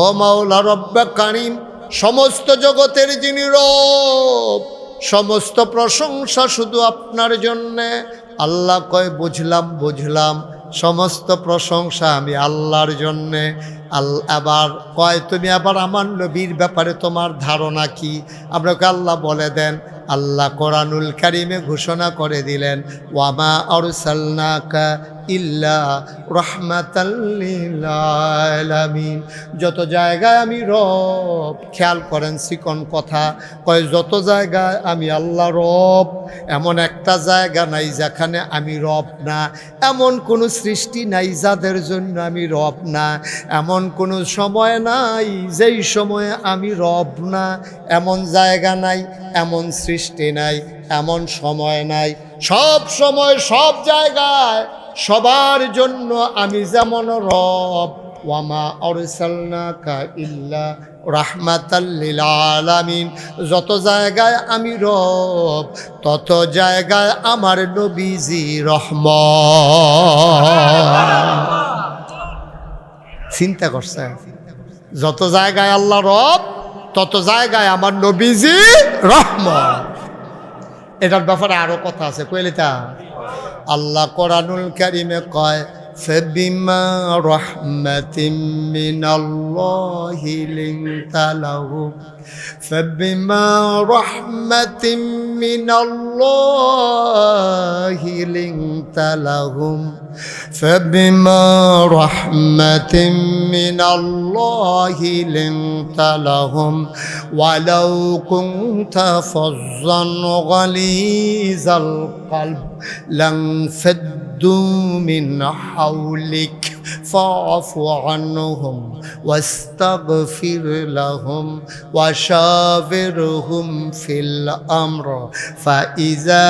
ও মাওলা রব্বে কারীম, সমস্ত জগতের যিনি রব, সমস্ত প্রশংসা শুধু আপনার জন্যে। আল্লাহ কয় বুঝলাম বুঝলাম, সমস্ত প্রশংসা আমি আল্লাহর জন্যে। আবার কয় তুমি আবার আমার নবীর ব্যাপারে তোমার ধারণা কি? আপনাকে আল্লাহ বলে দেন। আল্লাহ কোরআনুল কারিমে ঘোষণা করে দিলেন, ওয়ামা আরসালনাকা ইল্লা রাহমাতাল লিল আলামিন। যত জায়গায় আমি রব, খেয়াল করেন চিকন কথা, কয় যত জায়গায় আমি আল্লাহ রব, এমন একটা জায়গা নাই যেখানে আমি রব না। এমন কোনো সৃষ্টি নাই যাদের জন্য আমি রব না। এমন কোনো সময় নাই যেই সময়ে আমি রব না। এমন জায়গা নাই, এমন সৃষ্টি নাই, এমন সময় নাই। সব সময় সব জায়গায় সবার জন্য আমি যেমন রব। ওয়ামা আরসালনাকা ইল্লা রাহমাতাল লিল আলামিন। যত জায়গায় আমি রব, তত জায়গায় আমার নবীজি রহমত। চিন্তা করছে, যত জায়গায় আল্লাহ রব, তত জায়গায় আমার নবীজি রহমত। এটার ব্যাপারে আরো কথা আছে, কইলিতা আল্লাহ কোরআনুল কারিমে কয়, ফাবিমা রাহমাতিম মিনাল্লাহি লিনতা লাহুম, ফাবিমা রাহমাতিম মিনাল্লাহি লিনতা লাহুম, ফাবিমা রাহমাতিম মিনাল্লাহি লিনতা লাহুম, ওয়ালাউ কুনতা ফাজ্জান গালিজাল কলব লানফাদ্দু মিন হাওলিক ফাআফু আনহুম ওয়াস্তাগফির লাহুম ওয়াশাবিরহুম ফিল আমর ফাইযা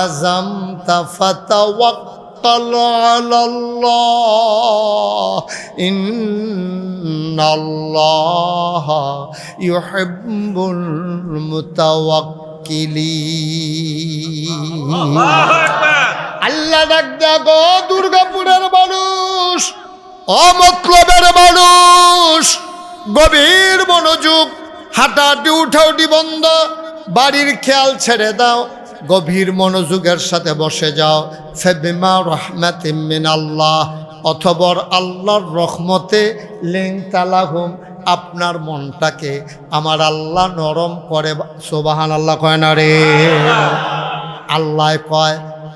আযামতা ফাতাওয়াক্কাল আলাল্লাহ ইন্নাল্লাহা ইউহিব্বুল মুতাওয়াক্কিলিন। আল্লাহ ডাক দেখো, দুর্গাপুরের মানুষ, অমতলবের মানুষ, গভীর মনোযোগ, হাঁটাহাঁটি উঠাউটি বন্ধ, বাড়ির খেয়াল ছেড়ে দাও, গভীর মনোযোগের সাথে বসে যাও। ফাবিমা রাহমাতিম মিনাল্লাহ, অথবর আল্লাহর রহমতে লিনতা লাহুম, আপনার মনটাকে আমার আল্লাহ নরম করে। সুবহানাল্লাহ কয় না রে?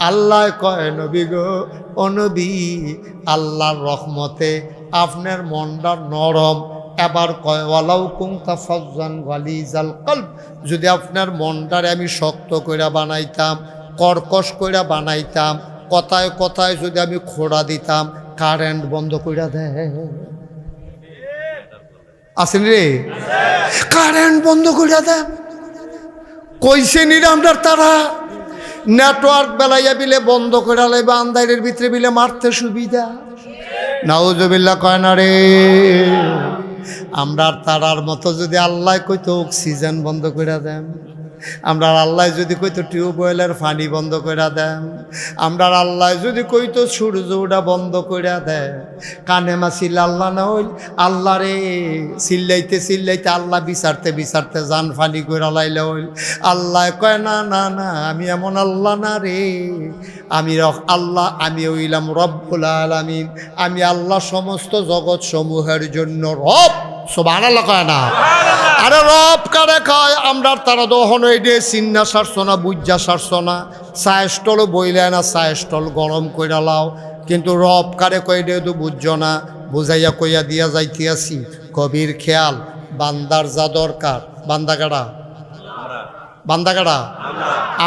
আল্লাহ কয় নবী গো, ও নবী, আল্লাহর রহমতে আপনার মনটা নরম। এবার কয় ওয়ালাউ কুনতা ফাজ্জান গালিজাল কলব, যদি আপনার মনটারে আমি শক্ত কইরা বানাইতাম, কর্কশ কইরা বানাইতাম, কথায় কথায় যদি আমি খোড়া দিতাম, কারেন্ট বন্ধ কইরা দেয়। আসেন রে, কারেন্ট বন্ধ কইরা দেয়। কইছে নিরামদার তারা নেটওয়ার্ক বেলাইয়া বিলে বন্ধ করে লাইবা, আন্দাইরের ভিতরে বিলে মারতে সুবিধা। নাউজুবিল্লাহ কয় না রে? আমরা তারার মতো যদি আল্লাহ কইতো অক্সিজেন বন্ধ করে দেন, আমরা আল্লাহ যদি কইতো টিউবওয়েলের পানি বন্ধ করে দেন, আমরা আল্লাহ যদি কইতো সূর্য ওটা বন্ধ করে দেয়, কানে মাসিল আল্লাহ না হইল আল্লাহ রে চিল্লাইতে চিল্লাইতে আল্লাহ বিচারতে বিচারতে জান ফানি করে লাইলে হইল। আল্লাহ কয় না না না, আমি এমন আল্লাহ না রে, আমি আল্লাহ, আমি হইলাম রব্বুল আলামিন, আমি আল্লাহ সমস্ত জগৎ সমূহের জন্য রব। সুবহানাল্লাহ কয় না? আরে রব কারে কয়? আমরা তারা দহন এডে চিন্না সারছ না, বুঝা সারছ না, চায় স্টল বইলে না, চায় স্টল গরম কইরা লাও, কিন্তু রব কারে কয় দে তো বুঝছ না, বুঝাইয়া কইয়া দিয়া যাইতে আসি। কবির খেয়াল, বান্দার যা দরকার, বান্দা কারা? বান্দা কারা?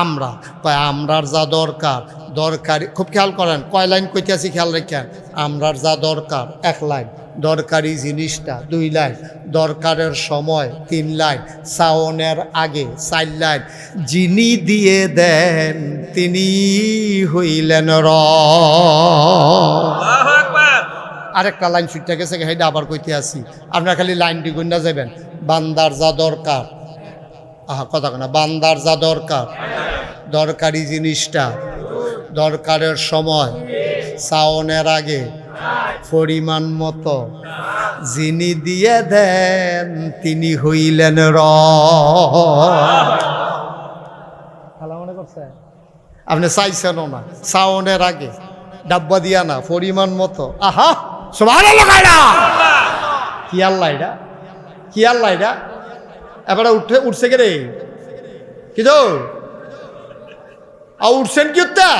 আমরা। কয় আমরার যা দরকার, দরকারি, খুব খেয়াল করেন, কয় লাইন কইতে আসি খেয়াল রেখেন। আমরার যা দরকার 1 লাইন, দরকারি জিনিসটা 2 লাইন, দরকারের সময় 3 লাইন, সাওনের আগে 4 লাইন, যিনি দিয়ে দেন তিনি হইলেন রব। আরেকটা লাইন ছুটে গেছে, হেটা আবার কইতে আসি, আপনারা খালি লাইনটি গুন্ডা যাবেন। বান্দার যা দরকার, কথা না, বান্দার যা দরকার, দরকারি জিনিসটা, দরকারের সময়, সাওনের আগে, পরিমাণ মতো, যিনি দিয়ে দেন তিনি হইলেন খালা মনে করছে আপনি চাইছেনও না, সাউনের আগে ডাব্বা দিয়া না, পরিমাণ মতো। আহা সুবহানাল্লাহ কায়দা। কি আল্লাহ এটা, কি আল্লাহ এটা। এবারে উঠছে কে রে, কি তো উঠছেন কি উঠতা,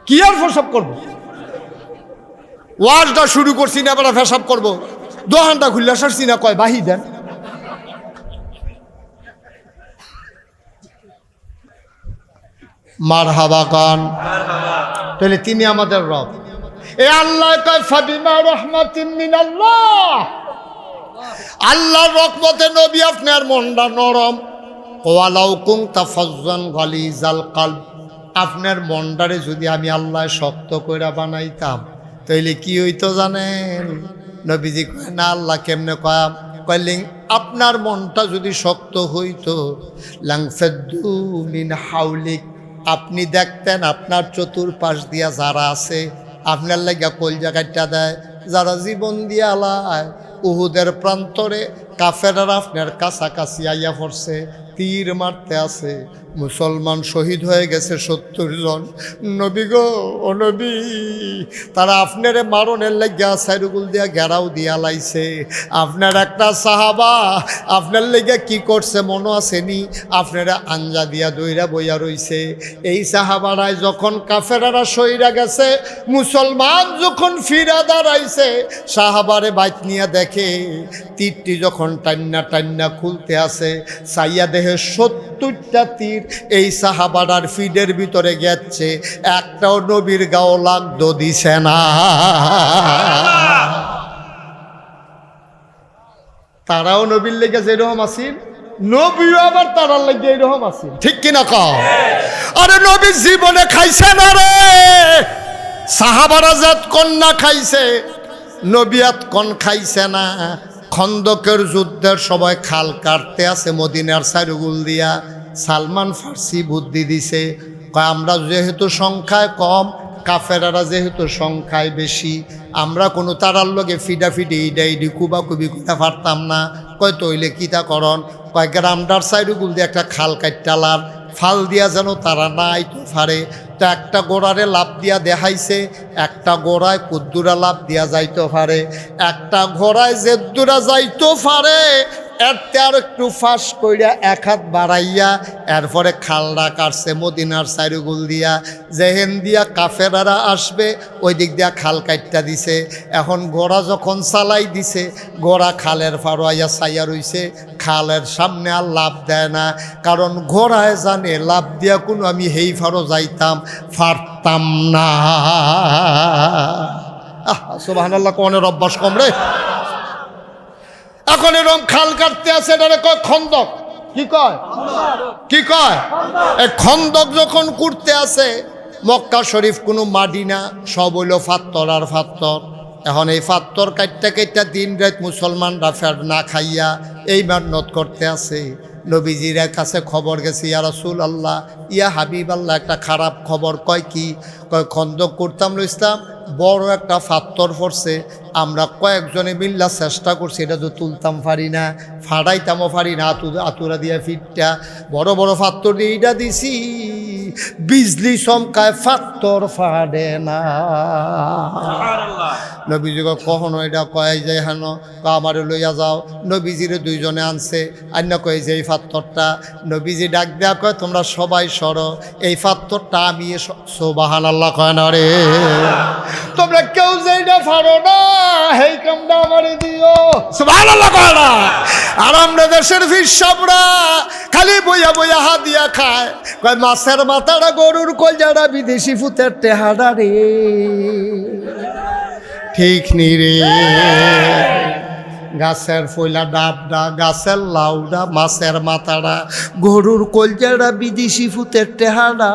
কি আর ফসব করবো, ওয়াজটা শুরু করছি না, এবার ফেসাব করবো, দোকানটা খুললে সারছি না, কয় বাহি দেন। মারহাবা কান, তাহলে তিনি আমাদের রব। এ আল্লাহ কয় ফাবিমা রাহমাতিন মিনাল্লাহ, আল্লাহর রহমতে নবী আপনার মনটা নরম। ওয়ালাউ কুনতা ফাজ্জান গালিজাল কলব, আপনার মনটারে যদি আমি আল্লাহ শক্ত কইরা বানাইতাম তাইলে কি হইতো জানেন? নবীজি কয় না, আল্লাহ কেমনে কইলেন আপনার মনটা যদি শক্ত হইতো লাংফাদ্দু মিন হাউলিক, আপনি দেখতেন আপনার চতুর্পাশ দিয়া যারা আছে আপনার লাগিয়া কলজা কাটটা দেয়, যারা জীবন দিয়া আলায় উহুদের প্রান্তরে কাফেররা আপনার কাছাকাছি আইয়া পড়ছে, তীর মারতে আছে, মুসলমান শহীদ হয়ে গেছে 70 জন। নবী গো, ও নবী, তারা আপনারে মারণের লাগিয়া সাইরুগুল দিয়া ঘেরাও দিয়া লাইছে। আপনার একটা সাহাবা আপনার লেগে কি করছে মনে আসেনি? আপনারা আঞ্জা দিয়া দইরা বইয়া রইছে। এই সাহাবারাই যখন কাফেরারা সইরা গেছে, মুসলমান যখন ফিরা দাঁড়াইছে, সাহাবারে বাইত নিয়ে দেখে তীরটি যখন টান্না টান্না খুলতে আছে, সাইয়া দেহে 70টা তীর এই সাহাবারার ফিডের ভিতরে গেছে, একটাও নবীর গাও লাগতো দিছে না। তারাও নবীর লেগে যেরকম আসিল, নবীও আবার তারার লেগে এরকম আসিল, ঠিক কিনা কও? আরে নবী জীবনে খাইছে না রে, সাহাবারা জাত কন্যা খাইছে, নবিয়াত কন খাইছে না। খন্দকের যুদ্ধের সবাই খাল কাটতে আছে মদিনার সাইরুগুল দিয়া, সালমান ফার্সি বুদ্ধি দিছে, কয় আমরা যেহেতু সংখ্যায় কম, কাফেরারা যেহেতু সংখ্যায় বেশি, আমরা কোনো তারার লগে ফিডাফিডি ইডাইডি কুবাকুবি করতে পারতাম না। কয় তৈলে কিতা করন? কয় গ্রামটার সাইরুগুল দিয়ে একটা খাল কাটটালার, ফাল দিয়া যেন তারা না আইতে পারে। তো একটা গোড়ারে লাভ দিয়া দেখাইছে, একটা গোড়ায় কুদ্দুরা লাভ দিয়া যাইতে পারে, একটা ঘোড়ায় জেদ্দুরা যাইতে পারে, এরতে আর একটু ফাঁস কইরা এক হাত বাড়াইয়া এরপরে খালটা কাটছে মদিনার সাইরুগুল দিয়া, যেহেন দিয়া কাফেরারা আসবে ওই দিক দিয়া খাল কাটটা দিছে। এখন ঘোড়া যখন চালাই দিছে, ঘোড়া খালের ফারোয়াইয়া ছাইয়া রইছে, খালের সামনে আর লাভ দেয় না, কারণ ঘোড়ায় জানে লাভ দিয়া কোনো আমি হেই ফারো যাইতাম পারতাম না। সুবহানাল্লাহ, কোনের অভ্যাস কম রে। এখন এরকম খাল কাটতে আছে, এটারে কয় খন্দক। কি কয়? কি কয়? এই খন্দক যখন করতে আছে, মক্কা শরীফ কোনো মাটি না, সব হইল ফাত্তর আর ফাত্তর। এখন এই ফাত্তর কাটতে কাটতে দিন রাত মুসলমানরা ফের না খাইয়া এই মেহনত করতে আছে। নবীজির কাছে খবর গেছে, ইয়া রাসূলুল্লাহ, ইয়া হাবিব আল্লাহ, একটা খারাপ খবর। কয় কি? কয় খন্দক করতাম ইসলাম, বড় একটা ফাত্তর পড়ছে, আমরা কয়েকজনে মিল্লা চেষ্টা করছি, এটা তো তুলতাম পারি না, ফাড়াইতামও পারি না, আতুরা দিয়া ফিটটা বড় বড় ফাত্তর দিয়ে এইটা দিছি, বিজলি চমকায় ফাত্তর ফাড়ে না। নবীজি কখনো এটা কয় যায় হেন, আমারে লইয়া যাও। নবীজিরে দুইজনে আনছে, আন্য কয় যে এই ফাত্তরটা। নবীজি ডাক দেয়া কয়, তোমরা সবাই সরো, এই ফাত্তরটা আমি। সুবহানাল্লাহ কয় না রে, তোমরা কেউ যেটা পারো না এই কামটা আমারে দিও। সুবহানাল্লাহ কয় না। আর আমরা দেশের ফিরসাবরা খালি বইয়া বইয়া হাদিয়া খায়, কয় মাছের মাথাটা, গরুর কলজাটা, বিদেশি ফুতের টেহারা রে, ঠিক নি রে। গাছের ফইলা ডাবডা, গাছের লাউডা, মাছের মাথাটা, গরুর কলজাটা, বিদেশি ফুতের টেহারা।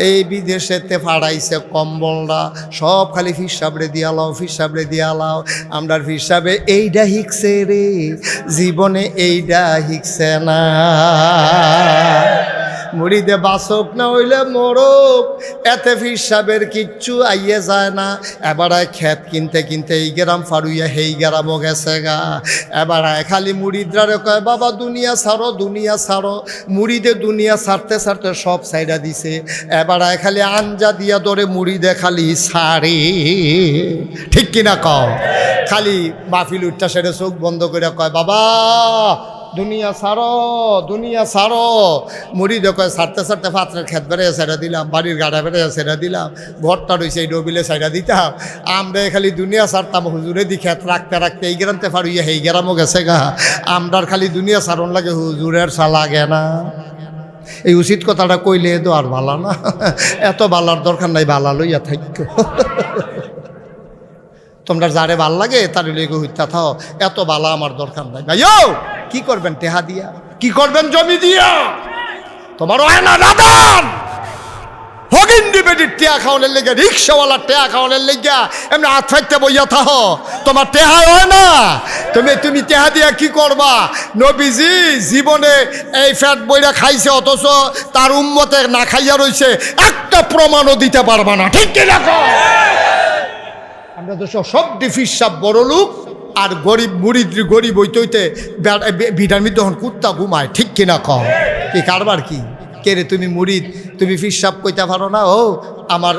এই বিদেশেতে ফাড়াইছে কম্বলরা, সব খালি ফিরসাবরে দিয়ালাও, ফিরসাবরে দিয়ালাও। আমরার ফিরসাবে এইটা হিকছে রে, জীবনে এইটা হিকছে না। মুড়িদে বাসক না হইলে মোরক, এতে ফিসাবের কিচ্ছু আইয়ে যায় না। এবারায় খেত কিনতে কিনতে এই গ্রাম ফারুইয়া হেই গ্রামও গেছে গা। এবারায় খালি মুড়িদরারে কয় বাবা দুনিয়া ছাড়ো, দুনিয়া ছাড়ো। মুড়িদে দুনিয়া ছাড়তে ছাড়তে সব সাইডা দিছে। এবারায় খালি আঞ্জা দিয়া ধরে মুড়িদে খালি ছাড়ে, ঠিক কিনা কও? খালি মাহফিল উঠটা সেটা চোখ বন্ধ করে কয় বাবা দুনিয়া ছাড়ো, দুনিয়া ছাড়ো। মুড়িদে কয় ছাড়তে ছাড়তে পাত্রের খেত বেড়ে ছেড়ে দিলাম, বাড়ির গাড়া বেড়ে ছেড়ে দিলাম, ঘরটা রয়েছে এই ডবিলে ছেড়ে দিতাম। আমরা খালি দুনিয়া ছাড়তাম, হুজুরে দি খেত রাখতে রাখতে এই গ্রামতে ফারুইয়া এই গ্রামও গেছে গা। আমরার খালি দুনিয়া ছাড়ন লাগে, হুজুরের চা লাগে না। এই উচিত কথাটা কইলে তো আর ভালো না, এত বালার দরকার নাই, বালা লইয়া থাকো। তোমরা যারে ভাল লাগে তার লেগে হইতা থাও, এত বালা আমার দরকার নাই। ভাইও কি করবেন টেহা দিয়া, কি করবেন জমি দিয়া? তোমার হয় না রাদান হগিন্দি বেটির টেয়া খাওয়ানোর লেগে, রিক্সাওয়ালার টেয়া খাওয়ানোর লেগে এমনি হাত ফাইতে বইয়া থাও। তোমার টেহা হয় না, তুমি টেহা দিয়া কি করবা? নবীজি জীবনে এই ফ্যাট বইরা খাইছে, অথচ তার উম্মতে না খাইয়া রইছে, একটা প্রমাণও দিতে পারবা না, ঠিক কিনা কও? আমরা তো সব ডিফিসাব বড় লোক, আর গরিব মুড়িদ গরিব হইতে হইতে ভিটামিন তখন কুত্তা ঘুমায়, ঠিক কিনা কও? কি কারবার কি? কে রে তুমি মুড়িদ, তুমি ফিসাব কইতে পারো না? ও আমার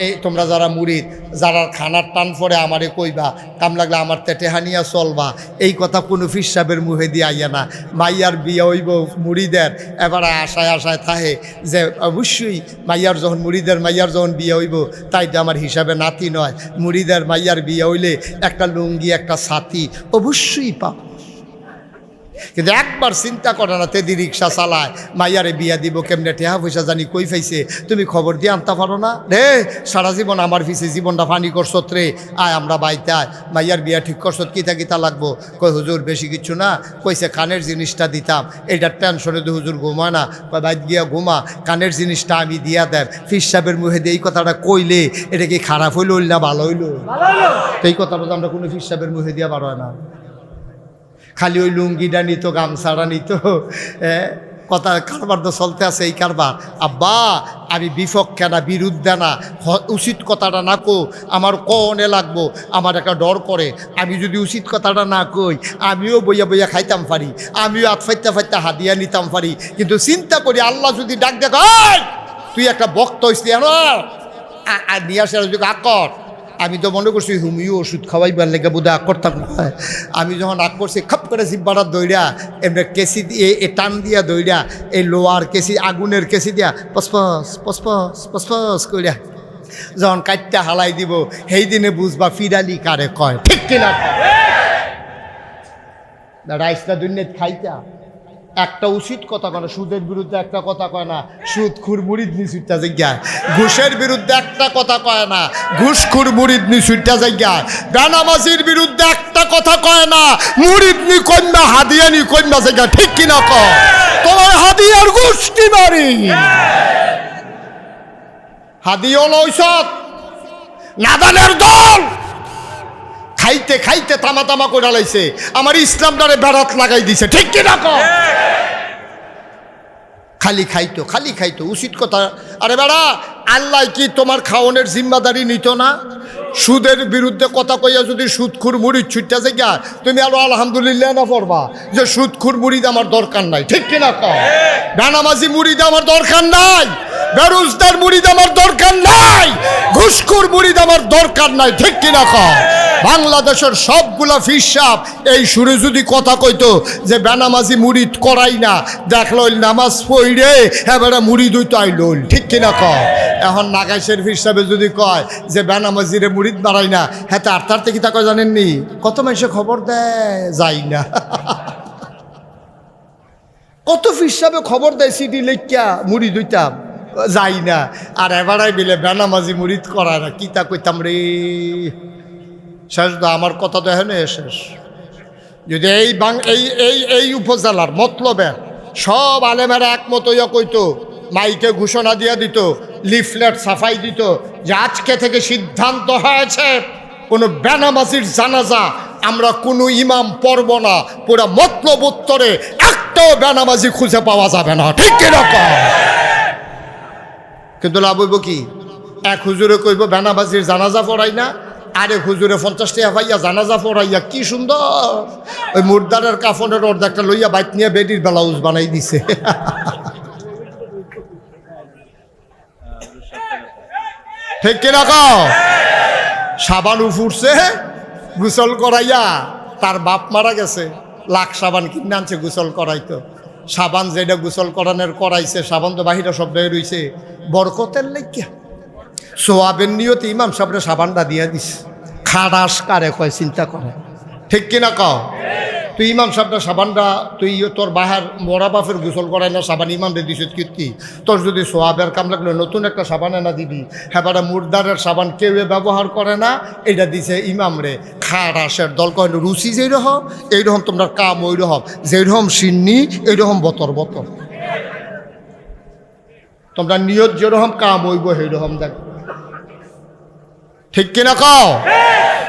এই তোমরা যারা মুড়িদ, যারা খানার টান পরে আমারে কইবা, কাম লাগলে আমার টেহা নিয়া চলবা, এই কথা কোনো ফিসাবের মুখে দিয়ে আইয়া না। মাইয়ার বিয়ে হইব মুড়িদের, এবার আশায় আশায় থাহে যে অবশ্যই মাইয়ার যখন মুড়িদের মাইয়ার যখন বিয়ে হইব, তাই তো আমার হিসাবে নাতি নয়। মুড়িদের মাইয়ার বিয়ে হইলে একটা লুঙ্গি একটা ছাতি অবশ্যই পাব। কিন্তু একবার চিন্তা করে না, তেদি রিক্সা চালায়, মাইয়ারে বিয়া দিব কেমনে, টেহা পয়সা জানি কই পাইছে, তুমি খবর দিয়ে আনতে পারো না রে? সারা জীবন আমার পিছে জীবনটা ফানি করছত রে, আয় আমরা বাইতে আয়, মাইয়ার বিয়া ঠিক করছত, কিতা কিতা লাগবো? কই হুজুর বেশি কিছু না, কইছে কানের জিনিসটা দিতাম, এইটার টেনশনে তো হুজুর ঘুমায় না, কয় বাইত গিয়া ঘুমা, কানের জিনিসটা আমি দিয়া দেন। ফিস সাহেবের মুখে দিয়ে এই কথাটা কইলে এটা কি খারাপ হইল না ভালো হইল? তো এই কথাটা তো আমরা কোনো ফিস সাহেবের মুখে দিয়া পারো না। খালি ওই লুঙ্গিটা নিত, গামছাটা নিত, কথা কারবার তো চলতে আছে এই কারবার। আব্বা আমি বিপক্ষে না, বিরুদ্ধে না, উচিত কথাটা না কো, আমার কনে লাগবো, আমার একটা ডর করে। আমি যদি উচিত কথাটা না কই, আমিও বইয়া বইয়া খাইতাম পারি, আমিও হাত ফাইতে ফাইতে হাদিয়া নিতাম পারি। কিন্তু চিন্তা করি আল্লাহ যদি ডাক দেখ, তুই একটা বক্ত হইসলি নিয়ে আসে যদি আকর, আমি তো মনে করছি হুমিও ওষুধ খাওয়াইবার লেগে বোধ হয় করতাম। আমি যখন আগ করছি খাপ করে জিব্বাটা দইরা এমনি কেসি দিয়ে টান দিয়া দইরা, এই লোহার কেসি আগুনের কেসি দিয়া পসপস পসপস পসপস কইরা যখন কাটটা হালাই দিব, সেই দিনে বুঝবা ফিরালি কারে কয়, ঠিক কিনা? রাইসটা দুনিয়াত খাইতা একটা উচিত কথা কয় না, সুদের বিরুদ্ধে একটা কথা কয় না, সুদখুর মুরিদ নিচুইটা জায়গায়, ঘুষের বিরুদ্ধে একটা কথা কয় না, ঘুষখুর মুরিদ নিচুইটা জায়গায়, বেনামাজির বিরুদ্ধে একটা কথা কয় না, মুরিদ নি কন্যা হাদিয়া নি কন্যা জায়গা, ঠিক কিনা কয়? তোমার হাদিয়ার গোষ্ঠী বাড়ি হাদিও লইছত নাদানের দল, খাইতে খাইতে তামা তামা করে লাইছে, আমার ইসলামটারে বেড়াত লাগাই দিছে, ঠিক কিনা কয়? খালি খাইতো উচিত কথা। আরে বেড়া, আল্লাহ কি তোমার খাওয়ানোর জিম্মাদারি নিত না? সুদের বিরুদ্ধে কথা কইয়া যদি সুদখুর মুড়িদ ছুটতে জায়গা, তুমি আরো আলহামদুলিল্লাহ না পড়বা যে সুদখুর মুড়িদ আমার দরকার নাই, ঠিক কিনা কও? বেনামাজি মুড়িদ আমার দরকার নাই, বেরোজগার মুড়িদ আমার দরকার নাই, ঘুষখোর মুড়িদ আমার দরকার নাই, ঠিক কিনা কও? বাংলাদেশের সবগুলা ফিসাব এই সুরে যদি কথা কইতো যে বেনামাজি মুরিদ করাই না, দেখলো নামাজ পড়ে এবারে মুরিদ হইতো আইলো, ঠিক কিনা কয়? এখন নাগাইশের ফিসাবে যদি কয় যে বেনামাজিরে মুরিদ বাড়াই না, হ্যাঁ তো আর্থার থেকে তা কয় জানেননি? কত মানুষে খবর দেয়, যাই না। কত ফিসাবে খবর দেয় সিটি লেখিয়া মুরিদ হইতাম, যাই না। আর এবারাই বিলে বেনামাজি মুরিদ করায় না, কিতা কইতাম রে। শেষ তো আমার কথা তো এখন শেষ। যদি এই উপজেলার মতলবের সব আলেমেরা একমত হইয়া কইতো, মাইকে ঘোষণা দিয়া দিত, লিফলেট ছাপাই দিত যে আজকে থেকে সিদ্ধান্ত হয়েছে কোনো বেনামাজির জানাজা আমরা কোনো ইমাম পড়ব না, পুরা মতলব উত্তরে একটা গেলেও বেনামাজি খুঁজে পাওয়া যাবে না, ঠিক কিরকম? কিন্তু লাভ হইব কি? এক হুজুরে কইব বেনামাজির জানাজা পড়াই না, আরে হুজুরে 50 টাকা পাইয়া জানাজা পড়াইয়া কি সুন্দর ওই মুর্দারের কাফনের অর্ধেকটা লইয়া বাইক নিয়ে বেডির ব্লাউজ বানাই দিছে। ঠিক কিনা কও? সাবান উফুরছে গোসল করাইয়া, তার বাপ মারা গেছে, লাখ সাবান কিনে আনছে গোসল করাইতো। সাবান যেটা গোসল করানোর করাইছে, সাবান তো বাহিরে সব বের হইছে, বরকতের লেগিয়া সোয়াবের নিয়তে ইমাম সাহেবরে সাবানটা দিয়ে দিস। খারাস কারে কয় চিন্তা করে, ঠিক কিনা কও? তুই ইমাম সাহেবটা সাবানটা তুই তোর বাহার মরা বাপের গোসল করাই না, সাবান ইমামরে দিস কীর্তি। তোর যদি সোয়াবের কাম লাগলে নতুন একটা সাবান এনা দিবি। হ্যাঁ, মুর্দারের সাবান কেউ ব্যবহার করে না, এটা দিছে ইমামরে। খারাসের দল কয় রুচি যেরকম এইরকম তোমরা কাম ওই রকম, যেরকম সিন্নি এইরকম বতর বতর, তোমরা নিয়ত যেরকম কাম হইব সেইরকম দেখ, ঠিক কিনা কও?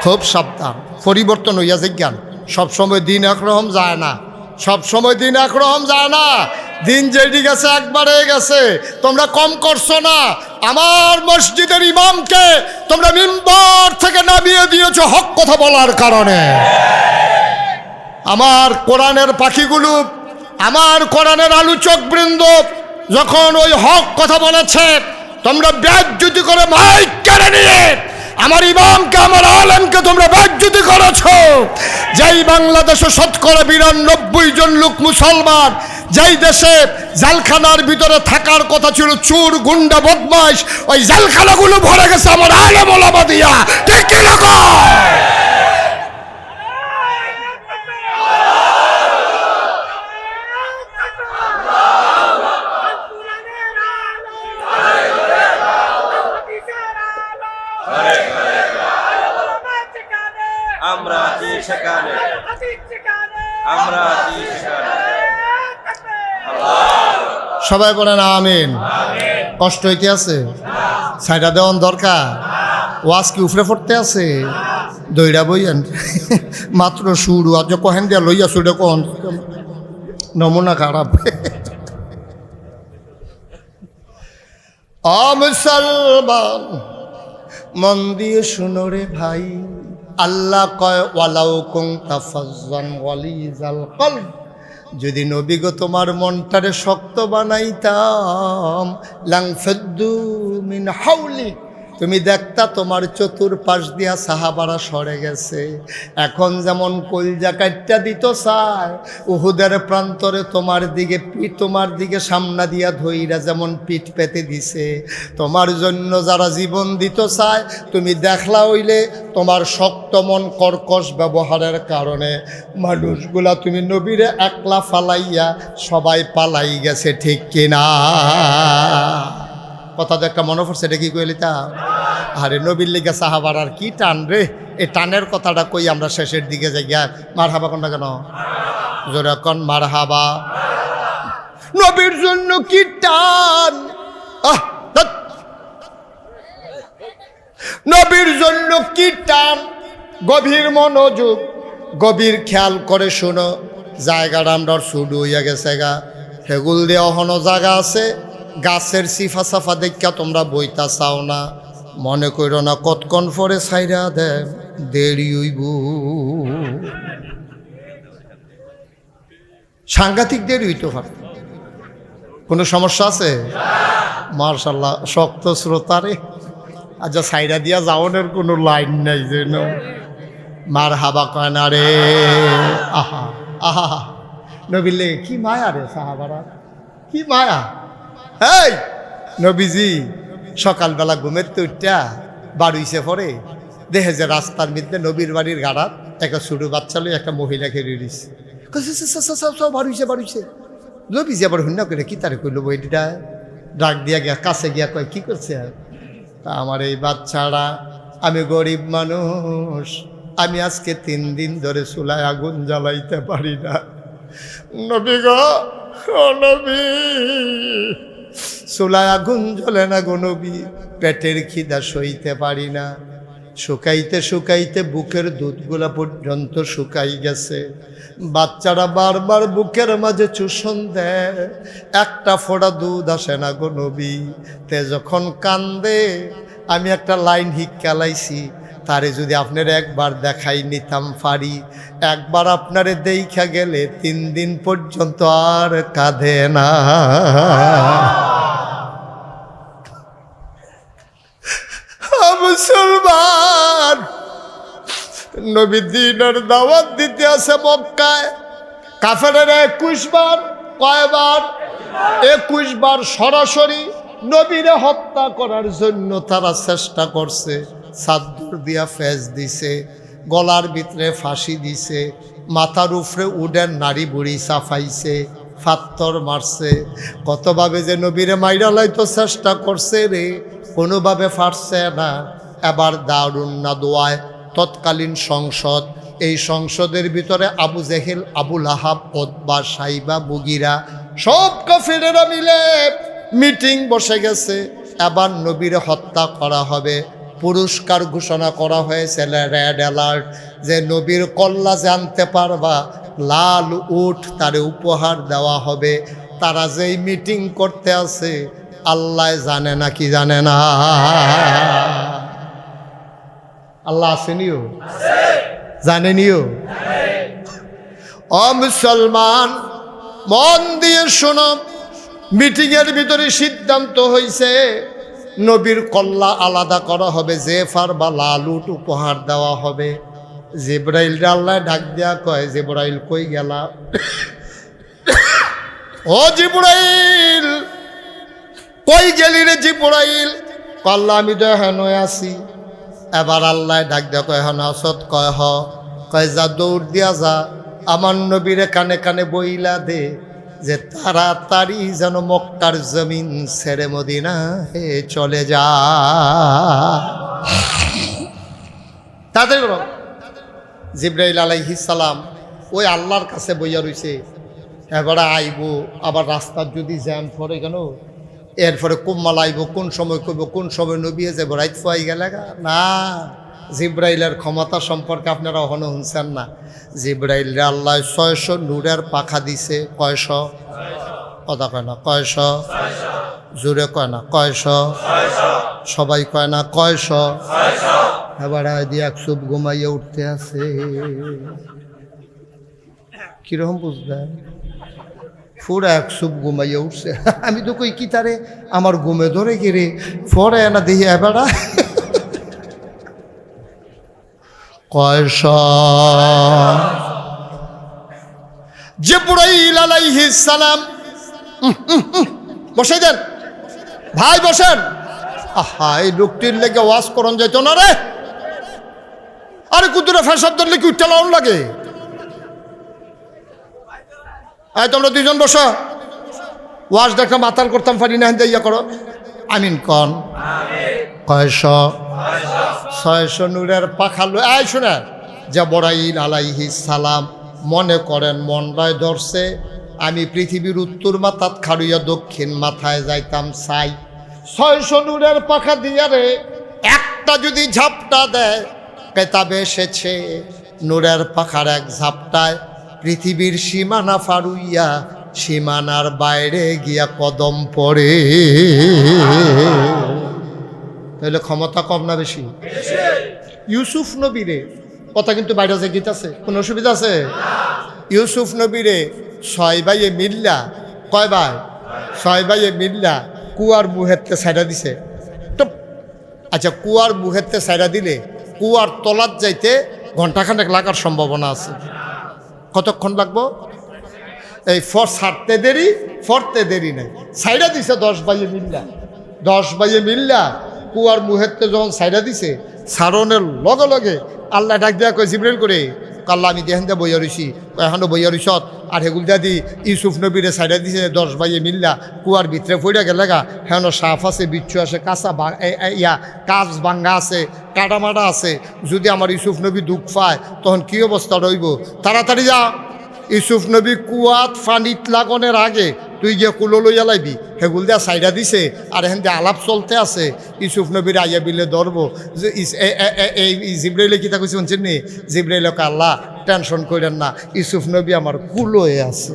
খুব সাবধান, পরিবর্তন হইয়া যে জ্ঞান। সবসময় দিন একরকম যায় না, সবসময় দিন একরকম যায় না। দিন যেটি গেছে একবারে গেছে, তোমরা কম করছো না। আমার মসজিদের ইমামকে তোমরা মিম্বর থেকে নামিয়ে দিয়েছো হক কথা বলার কারণে। আমার কোরআনের পাখিগুলো, আমার কোরআনের আলোচক বৃন্দ যখন ওই হক কথা বলেছে, তোমরা বেজ্জতি করে মাইক কেড়ে নিয়ে আমার ইমামকে, আমার আলেমকে তোমরা বেজ্জতি করেছো। যেই বাংলাদেশে 92% জন লোক মুসলমান, যেই দেশে জেলখানার ভিতরে থাকার কথা ছিল চোর গুন্ডা বদমাইশ, ওই জেলখানাগুলো ভরে গেছে আমার আলেম ওলামা দিয়া, ঠিক কি রকম? সবাই বলেন আমিন। কষ্ট হইতে আছে, সাইডা দেওয়ান দরকার, ওয়াজ কি উফরে পড়তে আছে, দইরা বইয়েন মাত্র শুরু। আজ কহেন দিয়া লইয়া শুরু কন, নমুনা খারাপ। মুসলমান মন দিয়ে শুনো রে ভাই, আল্লাহ কয় ওয়ালাউ কুনতা ফাজ্জান গালিজাল কলব, যদি নবী গো তোমার মনটারে শক্ত বানাইতাম, লাংফাদ্দু মিন হাওলি, তুমি দেখতা তোমার চতুর্পাশ দিয়া সাহাবারা সরে গেছে। এখন যেমন কলজা কাটটা দিত চায়, উহুদের প্রান্তরে তোমার দিকে সামনা দিয়া ধইরা যেমন পিঠ পেতে দিছে, তোমার জন্য যারা জীবন দিত চায়, তুমি দেখলা হইলে তোমার শক্ত মন কর্কশ ব্যবহারের কারণে মানুষগুলা তুমি নবীরে একলা ফালাইয়া সবাই পালাই গেছে, ঠিক কিনা? কথা তো একটা মনে পড়ছে, এটা কি কইলি তা? আরে নবীর লেগে সাহাবার আর কি টান রে, এই টানের কথাটা কই আমরা শেষের দিকে যাই গিয়া। মার হাবা কোনটা কেন জোরে কন, মার হাবা। নবীর জন্য কি টান, নবীর জন্য কি টান, গভীর মনোযোগ, গভীর খেয়াল করে শোনো। জায়গাটা আমরা শুরু হইয়া গেছে গা, সেগুল দিয়ে অহনো জায়গা আছে, গাছের সিফা সাফা দেখা তোমরা বইতা চাও না, মনে করো না কতক্ষণ পরে ছাইরা দে, দেরি হইব, সাংঘাতিক দেরি হইতে পারে। কোনো সমস্যা আছে? মার্শাল্লাহ, শক্ত শ্রোতারে। আচ্ছা, সাইরা দিয়া যাওয়ানোর কোনো লাইন নাই যেন, মার হাবা কয় না রে। আহা আহা, নবীর লেগে কি মায়া রে সাহাবারা, কি মায়া। এই নবীজি সকালবেলা ঘুমের তো উঠটা বাড়ুইছে পরে দেখে যে রাস্তার মধ্যে নবীর বাড়ির গাড়াত একটা ছোট বাচ্চা লই একটা মহিলা খেয়ে দিচ্ছে, বাড়ুইছে। নবীজি আবার হুন্না করে কি তারে কইল, বইটা ডাক দিয়া গিয়া কাছে গিয়া কয় কি করছে? আমার এই বাচ্চারা, আমি গরিব মানুষ, আমি আজকে 3 দিন ধরে চুলায় আগুন জ্বালাইতে পারি না। নবী গো, ও নবী, চুলায় আগুন জ্বলে না গো নবী, পেটের খিদা সইতে পারি না। শুকাইতে শুকাইতে বুকের দুধগুলা পর্যন্ত শুকাই গেছে। বাচ্চারা বারবার বুকের মাঝে চুষণ দেয়, একটা ফোঁটা দুধ আসে না গো নবী। তে যখন কান্দে আমি একটা লাইন হিক্কালাইছি, তারে যদি আপনার একবার দেখাই নিতাম পারি, একবার আপনারে দেখা গেলে 3 দিন পর্যন্ত আর কাঁদে না। মুসলমান, নবী দ্বীনের দাওয়াত দিতে আসে মক্কায়। কাফেরেরা 21 বার, কয়বার? 21 বার সরাসরি নবীরে হত্যা করার জন্য তারা চেষ্টা করছে। চাদর দিয়া ফেস দিছে, গলার ভিতরে ফাঁসি দিছে, মাথার উপরে উডেন নারী বুড়ি চাফাইছে, ফাত্তর মারছে। কতভাবে যে নবীরে মাইরা লাইতো চেষ্টা করছে রে, কোনোভাবে পারছে না। এবার দারুন না দোয়ায় তৎকালীন সংসদ, এই সংসদের ভিতরে আবু জেহেল, আবু লাহাব, উতবা, সাইবা, মুগিরা সব কাফেরেরা মিলে মিটিং বসে গেছে। এবার নবীরে হত্যা করা হবে। পুরস্কার ঘোষণা করা হয়েছে, রেড অ্যালার্ট, যে নবীর কল্লা জানতে পারবা লাল উট তারে উপহার দেওয়া হবে। তারা যেই মিটিং করতে আছে আল্লাহ জানে না কি জানে না? আল্লাহ আসেনিও, জানেনিও। ও মুসলমান, মন দিয়ে শোনো, মিটিংয়ের ভিতরে সিদ্ধান্ত হয়েছে নবীর কল্লা আলাদা করা হবে, জেফার বা লালুট উপহার দেওয়া হবে। জিবরাইল আল্লাহ ডাক দেয়া কয়, জিবরাইল কই গেলা? ও জিবরাইল, কই গেলি রে জিবরাইল? কল্লা আমি তো হেন আছি। এবার আল্লাহ ডাক দেয়া কয়, হেন আসত? কয় হ। কয় যা দৌড় দিয়া যা, আমার নবীরে কানে কানে বইলা দে যে তাড়াতাড়ি যেন মক্কার জমিন ছেড়ে মদিনা হে চলে যা। তাদের জিবরাইল আলাইহিস সালাম ওই আল্লাহর কাছে বইয়া রইছে। এবারে আইব, আবার রাস্তার যদি জ্যাম পড়ে কেন, এরপরে কুম্মাল আইব, কোন সময় কইব, কোন সময় নবী যাব, রাইত পাই গেলে না। জিবরাইলের ক্ষমতা সম্পর্কে আপনারা এখনো শুনছেন না। জিবরাইল আল্লাহ 600 নূরের পাখা দিছে। কয়শ? কথা কয় না কয়শ? জোরে কয় না কয়শ? সবাই কয় না কয়শ? এবার দিয়ে 100 ঘুমাইয়া উঠতে আছে। কিরকম বুঝলেন? পুরা 100 ঘুমাইয়া উঠছে। আমি তো কই কি তারে আমার ঘুমে ধরে গিরে পরে না দেখি এবারা কয়শ? জিবরাইল আলাইহিস সালাম বসে দেন ভাই, বসেন। আহা, এই লোকটির লেগে ওয়াজ করন যাইতো না রে। আরে কুতুরে ফেসাদ ধরলে কি উঠতে লাউন লাগে? আয় তোমরা 2 জন বসো। ওয়াজ দেখতাম বাতাল করতাম, ফারি না ইয়া করো। আমিন কন। কয়শ? 600 নূরের পাখা লো। আয় শোনা, জিবরাইল আলাইহিস সালাম মনে করেন মনটায় ধরছে আমি পৃথিবীর উত্তর মাথাত খাড়ুইয়া দক্ষিণ মাথায় যাইতাম চাই। 600 নূরের পাখা দিয়া রে একটা যদি ঝাপটা দেয়, কেতাবে এসেছে নূরের পাখার এক ঝাপটায় পৃথিবীর সীমানা ফারুইয়া সীমানার বাইরে গিয়া কদম পড়ে। তাহলে ক্ষমতা কম না বেশি? ইউসুফ নবীরে কথা কিন্তু বাইরে যে গীত আছে, কোনো অসুবিধা আছে? ইউসুফ নবীরে 6 ভাইয়ে মিল্লা, কয় ভাই? 6 ভাইয়ে মিল্লা কুয়ার মুহেরতে সাইডা দিছে। আচ্ছা, কুয়ার মুহেরতে সাইডা দিলে কুয়ার তলাত যাইতে ঘন্টাখানেক লাগার সম্ভাবনা আছে। কতক্ষণ লাগবো? এই ছাড়তে দেরি, ফরতে দেরি নাই। সাইডা দিছে 10 ভাইয়ে মিল্লা। 10 ভাইয়ে মিল্লা কুয়ার মুহেরতে যখন সাইডা দিছে, সারণের লগে লগে আল্লাহ ডাক দেওয়া কয়, জিবরাইল করে কাল্লা আমি দেখেন দিয়ে বইয়া রইছি, এখনও বইয়া রইছত। আর হেগুল দাদি ইউসুফ নবীরে সাইডা দিছে 10 ভাইয়ে মিল্লা কুয়ার ভিতরে পড়ে গেলেগা। হেন সাফ আছে, বিচ্ছু আছে, কাঁচা কাজ ভাঙ্গা আছে, কাটামাটা আছে। যদি আমার ইউসুফ নবী দুঃখ পায় তখন কী অবস্থা রইব? তাড়াতাড়ি যা। ইউসুফ নবী কুয়াত ফানিত লাগনের আগে তুই গিয়ে কুলো লইয়া লাইবি, হেগুল দিয়া সাইডা দিছে, আর এখান দিয়ে আলাপ চলতে আছে। ইউসুফ নবীর আইয়া বিলে ধরবো যে এই জিব্রাইলে কিতা কইছে শুনছেন নি? জিব্রাইলকে আল্লাহ টেনশন করেন না, ইউসুফ নবী আমার কুলোয়ে আছে,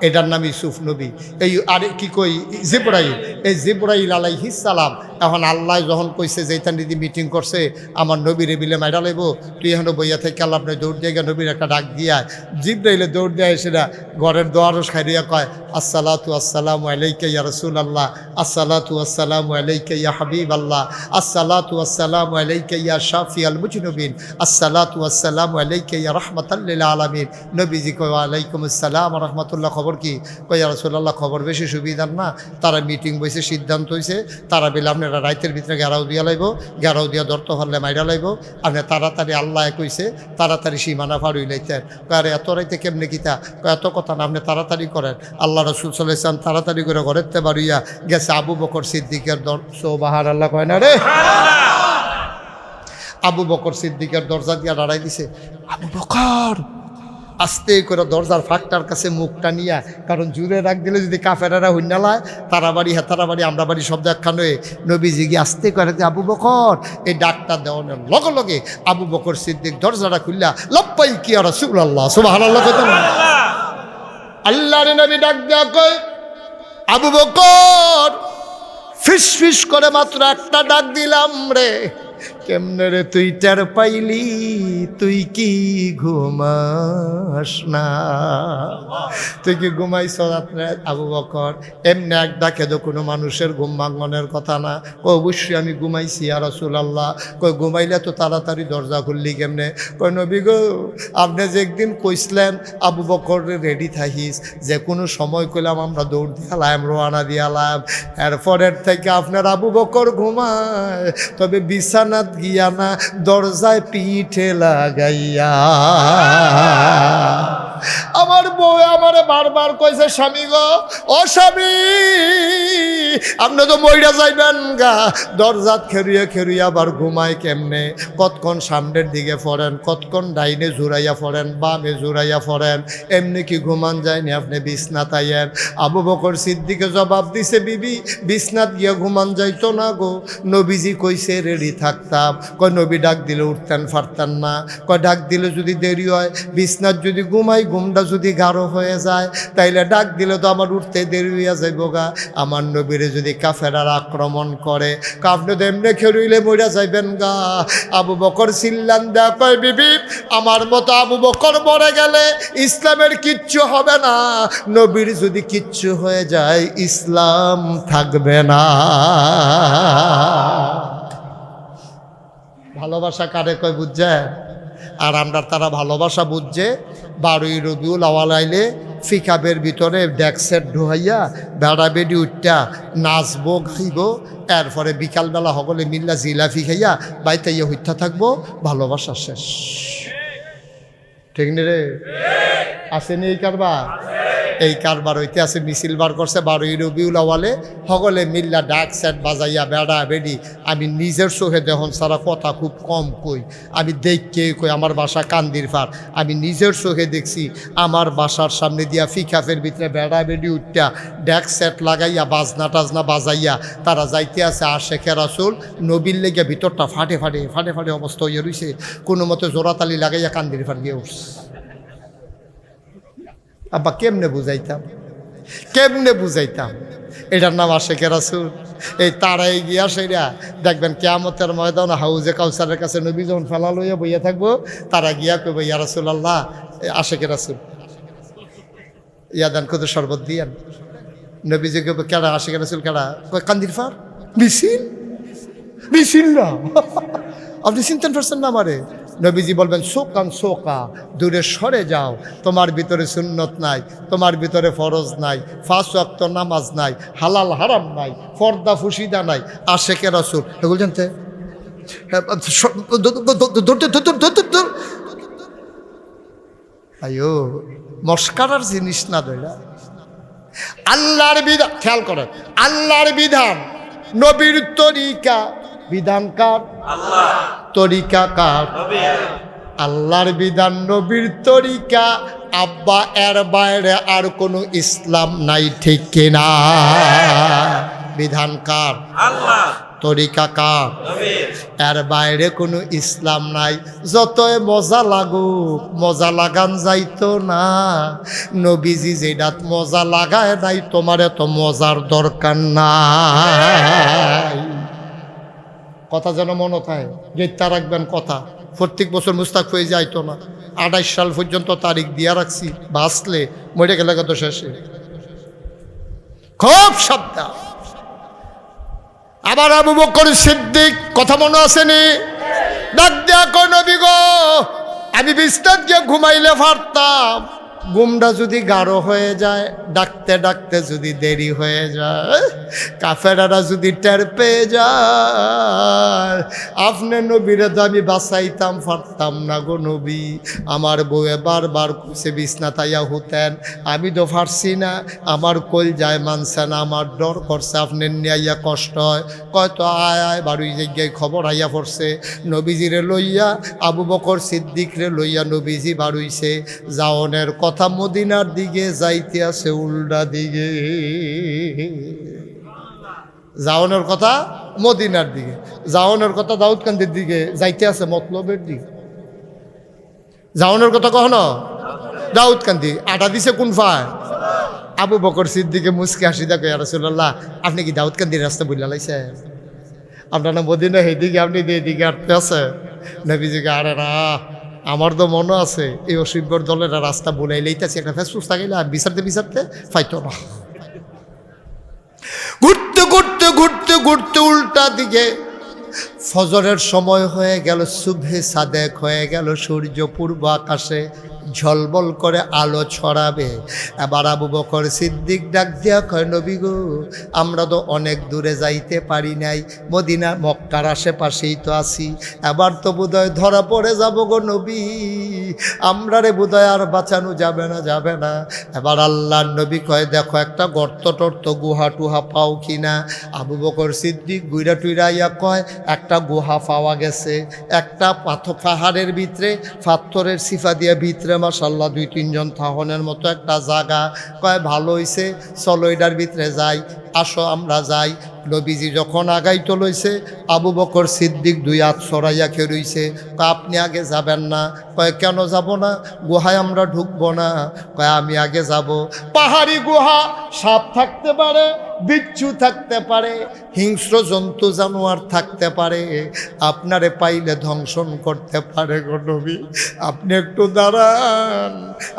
এটার নাম ইউসুফ নবী। এই আর কি কই জিব্রাইল, এই জিব্রাইল আলাইহিস সালাম এখন আল্লাহ যখন কইছে যে এটা নিদি মিটিং করছে আমার নবীরে বিলে মাইরা লাইব, তুই এখন বইয়া থেকে আল্লাহ আপনি দৌড় দিয়ে নবীর একটা ডাক দিয়া, জিব্রাইলে দৌড় দিয়ে সেটা ঘরের দোয়ারও খাইয়া কয় আসসালাতু আসসালামু আলাইকা ইয়া রাসূলুল্লাহ, আসসালাতু আসসালামু আলাইকা ইয়া হাবিবাল্লাহ, আসসালাতু আসসালামু আলাইকা ইয়া শাফিয়াল মুজনিবিন, আসসালাতু আসসালামু আলাইকা ইয়া রাহমাতাল লিল আলামিন। নবীজি কয় ওয়ালাইকুম আসসালাম ওয়া রাহমাতুল্লাহ, খবর কি? কয় ইয়া রাসূলুল্লাহ খবর বেশি সুবিধার না, তারা মিটিং বইছে, সিদ্ধান্ত হইছে তারা বলে আপনারা রাইতের ভিতরে গেরাও দিয়া লাইব, গেরাও দিয়া ধরতে পারলে মাইরা লাইব, আপনি তাড়াতাড়ি আল্লাহ কইছে তাড়াতাড়ি সীমানা পার হইলাইতেন। কয় এত রাইতে কেমনে কিতা? কয় এত কথা না, আপনি তাড়াতাড়ি করেন। আল্লাহ রাসূল সাল্লাল্লাহু আলাইহি ওয়াসাল্লাম তাড়াতাড়ি করে ঘরেতে বাড়িয়া গেছে আবু বকর সিদ্দিকের সুবহানাল্লাহ কয় না রে, আবু বকর সিদ্দিকের দরজা দিয়া দাঁড়াই দিছে। আবু বকর আস্তে করে দরজার ফাঁকটার কাছে মুখটা নিয়া, কারণ জুড়ে রাখ দিলে যদি কাফেরারা হইনালায় তারা বাড়ি হেতারা বাড়ি আমরা বাড়ি শব্দ একখান হয়ে নবীজি গিয়ে আস্তে করে আবু বকর, এই ডাকটা দেওয়ানোর লগে লগে আবু বকর সিদ্দিক দরজাটা খুললা লাব্বাইক ইয়া রাসূলুল্লাহ সুবহানাল্লাহ কইতেন। আল্লাহর নবী ডাক দেয়া কয় আবু বকর, ফিস ফিস করে মাত্র একটা ডাক দিলাম রে, কেমনে রে তুই টের পাইলি? তুই কি ঘুমাস না? তুই কি ঘুমাইছ রাত্রে? আবু বকর এমনি এক ডাকে তো কোনো মানুষের ঘুম ভাঙনের কথা না। অবশ্যই আমি ঘুমাইছি ইয়া রাসূলুল্লাহ। কই ঘুমাইলে তো তাড়াতাড়ি দরজা খুললি কেমনে? কই নবী গো, আপনি যে একদিন কইসলেন আবু বকর রেডি থাকিস, যে কোনো সময় কইলাম আমরা দৌড় দিয়ালাম, রোয়ানা দিয়ালাম, এরপরের থেকে আপনার আবু বকর ঘুমায়, তবে বিছানাত গিয়া না, দরজায় পিঠে লাগাইয়া। আমার বউ আমারে বারবার কইছে স্বামী গো, ও স্বামী আপনি তো মইরা যাইবেন গা, দরজাত খেরুয়া খেরুয়া আবার ঘুমায় কেমনে? কতক্ষণ সামনের দিকে ফরেন, কতক্ষণ ডাইনে জুড়াইয়া ফরেন, বামে জুড়াইয়া ফরেন, এমনি কি ঘুমান যায়নি? আপনি বিছনাত আইয়েন। আবু বকর সিদ্দিকে জবাব দিছে বিবি বিছনাত গিয়া ঘুমান যাইতো না গো, নবীজি কইছে রেডি থাকতাম। কয় নবী ডাক দিলে উঠতেন পারতেন না? কয় ডাক দিলে যদি দেরি হয়, বিছনাত যদি ঘুমাই ঘুমটা যদি গাঢ় হয়ে যায়, তাইলে ডাক দিলে তো আমার উঠতে দেরি হইয়া যাইব গা। আমার নবীরে যদি কাফেরার আক্রমণ করে, আপনি তো এমনি খেরুইলে মইরা যাইবেন গা। আবু বকর চিল্লান দেয়া কয় বিবি আমার মতো আবু বকর মরে গেলে ইসলামের কিচ্ছু হবে না, নবীর যদি কিচ্ছু হয়ে যায় ইসলাম থাকবে না। ভালোবাসা কারে কয় বুঝছে? আর আমরা তারা ভালোবাসা বুঝছে 12ই রবিউল আওয়াল আইলে ফিকাবের ভিতরে ডেকসেট ঢুহাইয়া বেড়া বেডি উঠটা নাচবো গাইব, এরপরে বিকালবেলা সকলে মিল্লা জিলাফি খাইয়া বাইতে ইয়ে হইতা থাকবো, ভালোবাসা শেষ। ঠিক নি রে? আসেনি এই কারবার? এই কারবার হইতে আছে মিছিল বার করছে 12ই রবিউল আওয়ালে, সকলে মিল্লা ডাক সেট বাজাইয়া বেড়া বেডি। আমি নিজের চোখে দেখুন সারা কথা খুব কম কই, আমি দেখকে কই আমার বাসা কান্দির পার, আমি নিজের চোখে দেখছি আমার বাসার সামনে দিয়া ফিকাফের ভিতরে বেড়া বেডি উঠটা ড্যাক সেট লাগাইয়া বাজনা টাজনা বাজাইয়া তারা যাইতে আছে আশেখে রাসূল নবীর লেগে ভিতরটা ফাটে ফাটে ফাটে ফাটে অবস্থা হইয়া রইছে, কোনো মতো জোড়াতালি লাগাইয়া কান্দির পার গিয়ে উঠছে। আব্বা কেমনে বুঝাইতাম, কেমনে বুঝাইতাম? এটার নাম আশেখে রাসূল। এই তারাই গিয়া সেরা দেখবেন কিয়ামতের ময়দান হাউজে কাউসারের কাছে নবী যখন ফেলা লইয়া বইয়া থাকবো, তারা গিয়া কইব ইয়া রাসূলুল্লাহ, আশেখে রাসূল ইয়া দান কত শরবত দিয়ান। নবীজি কইব কেডা? আশেখে রাসূল কেডা? কই কান্দির ফার মিছিল, মিছিল না আপনি চিন্তা করছেন না আমারে? নবীজি বলবেন শোকান শোকা, দূরে সরে যাও, তোমার ভিতরে সুন্নত নাই, তোমার ভিতরে ফরজ নাই, 5 ওয়াক্ত নামাজ নাই, হালাল হারাম নাই, পর্দা ফুসিদা নাই, আশেখে রাসূল এগুলো জানতে আয়ো মস্কারার জিনিস না দইলা। আল্লাহর বিধান খেয়াল করেন, আল্লাহর বিধান, নবীর তরিকা, বিধান কার? আল্লাহ। তরিকা কার? নবী। আল্লাহর বিধান, নবীর তরিকা, আব্বা, এর বাইরে আর কোনো ইসলাম নাই, ঠিক কিনা? বিধান কার? আল্লাহ। তরিকা কার? নবীর। এর বাইরে কোনো ইসলাম নাই। যতই মজা লাগুক, মজা লাগান যাইতো না। নবীজি যেটাত মজা লাগায় নাই, তোমার এত মজার দরকার নাই। কথা যেন মনে থাকে, গেটটা রাখবেন কথা। প্রত্যেক বছর মুস্তাক হয়ে যাইতো না। 28 সাল পর্যন্ত তারিখ দিয়া রাখছি, বাঁচলে মরে গেলে কত শেষে। খুব শব্দ। আবার আবু বকর সিদ্দিক, কথা মনে আসেনি? ডাক দিয়া কই, নবী গো, আমি বিস্তার গিয়ে ঘুমাইলে পারতাম, ঘুমটা যদি গাঢ় হয়ে যায়, ডাকতে ডাকতে যদি দেরি হয়ে যায়, কাফেরারা যদি টের পেয়ে যায়, আপনি নবীরে তো আমি বাঁচাইতাম পারতাম না গো নবী। আমার বউয়ে বারবার কুছে বিছনা তাইয়া হতেন, আমি তো পারছি না, আমার কল যায় মানছে না, আমার ডর করছে আপনি নিয়ে কষ্ট হয়। কয়তো আয় আয় বাড়ি জায়গায় খবর আইয়া পড়ছে, নবীজিরে লইয়া আবু বকর সিদ্দিকরে লইয়া নবীজি বাড়ুইছে। জাওনের কথা মদিনার দিকে যাইতে আছে উল্টা দিকে। জাওনের কথা মদিনার দিকে, জাওনের কথা দাউদকান্দির দিকে যাইতে আছে মতলবের দিকে। জাওনের কথা কখনো দাউদকান্দি, আটা দিছে কোন ফায়? আবু বকর সিদ্দিকে মুসকে হাসি দেখো, ইয়া রাসূলুল্লাহ, আপনি কি দাউদকান্দির রাস্তা বইলা লাইছেন? আপনার না মদিনা এইদিকে, আপনি এইদিকে আটতে আছে। নবীজিকে, আরে না, আমার তো মনে আছে এই অসভ্যর দলের রাস্তা বলে লইতেছি, একটা ফেসফুস থাকলে আর বিচারতে বিচারতে ফাইতো না। ঘুরতে ঘুরতে ঘুরতে ঘুরতে উল্টা দিকে ফজরের সময় হয়ে গেল, সুবহে সাদেক হয়ে গেল, সূর্য পূর্ব আকাশে ঝলবল করে আলো ছড়াবে। এবার আবু বকর সিদ্দিক ডাক দিয়া কয়, নবী গো, আমরা তো অনেক দূরে যাইতে পারি নাই, মদিনা মক্কার আশেপাশেই তো আছি, এবার তো বোধহয় ধরা পড়ে যাব গো নবী, আমরা রে বোধহয় আর বাঁচানো যাবে না, যাবে না। এবার আল্লাহর নবী কয়, দেখো একটা গর্ত টর্ত গুহা টুহা পাও কিনা। আবু বকর সিদ্দিক গুইরা টুইরাইয়া কয়, একটা গুহা পাওয়া গেছে, একটা পাহাড়ের ভিতরে, পাথরের সিফা দিয়া ভিতরে মাশাআল্লাহ 2-3 জন থাহনের মতো একটা জায়গা। কয় ভালো হইছে, চলো এটার ভিতরে যাই, আসো আমরা যাই। নবীজি যখন আগাইতে লইছে, আবু বকর সিদ্দিক 2 হাত সরাইয়া খেয়ে রইছে। কয় আপনি আগে যাবেন না? কয় কেন যাব না? গুহায় আমরা ঢুকবো না। কয় আমি আগে যাব। পাহাড়ি গুহা, সাপ থাকতে পারে, বিচ্ছু থাকতে পারে, হিংস্র জন্তু জানোয়ার থাকতে পারে, আপনারে পাইলে ধ্বংসন করতে পারে গো নবী, আপনি একটু দাঁড়ান,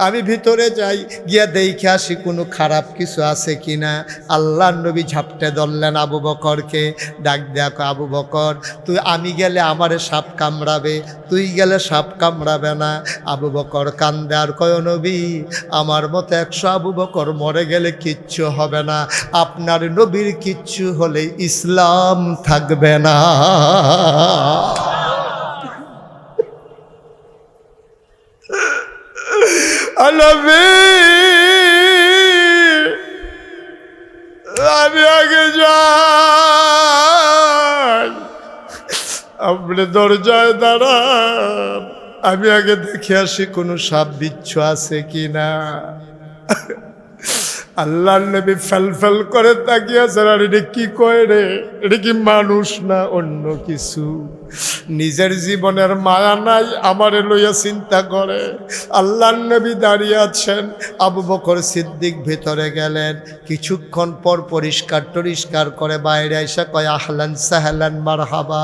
আমি ভিতরে যাই, গিয়া দেখে আসি কোনো খারাপ কিছু আছে কিনা। আল্লাহর নবী ঝাপটে ধরলেন আবু বকরকে, ডাক দেখো, আবু বকর, তুই, আমি গেলে আমারে সাপ কামড়াবে, তুই গেলে সাপ কামড়াবে না। আবু বকর কান্দে আর কয়, নবী, আমার মতো 100 আবু বকর মরে গেলে কিচ্ছু হবে না, আপনার নবীর কিচ্ছু হলে ইসলাম থাকবে না। আমি আগে যাই, আপনি দরজায় দাঁড়ান, আমি আগে দেখে আসি কোনো সাপ বিচ্ছু আছে কিনা। আল্লাহর নবী ফেল করে তাকিয়ে আছেন, আর এটা কি কয় রে, এটা কি মানুষ না অন্য কিছু? নিজের জীবনের মায়া নাই, আমারে লইয়া চিন্তা করে। আল্লাহর নবী দাঁড়িয়ে আছেন, আবু বকর সিদ্দিক ভিতরে গেলেন, কিছুক্ষণ পর পরিষ্কার করে বাইরে এসে কয়, আহলান সাহলান মারহাবা,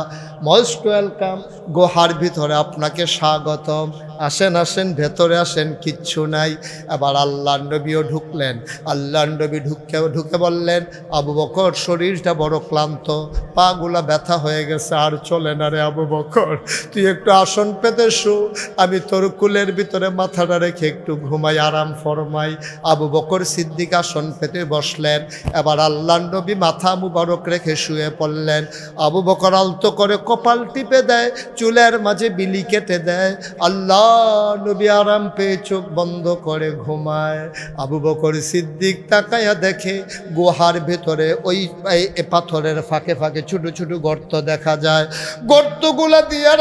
মোস্ট ওয়েলকাম, গুহার ভিতরে আপনাকে স্বাগতম, আসেন আসেন ভেতরে আসেন, কিচ্ছু নাই। এবার আল্লাহর নবীও ঢুকলেন। আল্লাহর নবী ঢুকে বললেন, আবু বকর, শরীরটা বড় ক্লান্ত, পাগুলা ব্যথা হয়ে গেছে, আর চলে না রে আবু বকর, তুই একটু আসন পেতে শু, আমি তোর কুলের ভিতরে মাথাটা রেখে একটু ঘুমাই, আরাম ফরমাই। আবু বকর সিদ্দিক আসন পেতে বসলেন। এবার আল্লাহর নবী মাথা মুবারক রেখে শুয়ে পড়লেন। আবু বকর আলতো করে কপাল টিপে দেয়, চুলের মাঝে বিলি কেটে দেয়। আল্লাহ নবী আরাম পেয়ে চোখ বন্ধ করে ঘুমায়। আবু বকর সিদ্দিক তাকায়া দেখে গুহার ভেতরে ওই পাথরের ফাঁকে ফাঁকে ছোট ছোট গর্ত দেখা যায়। গর্তগুলা দিয়ে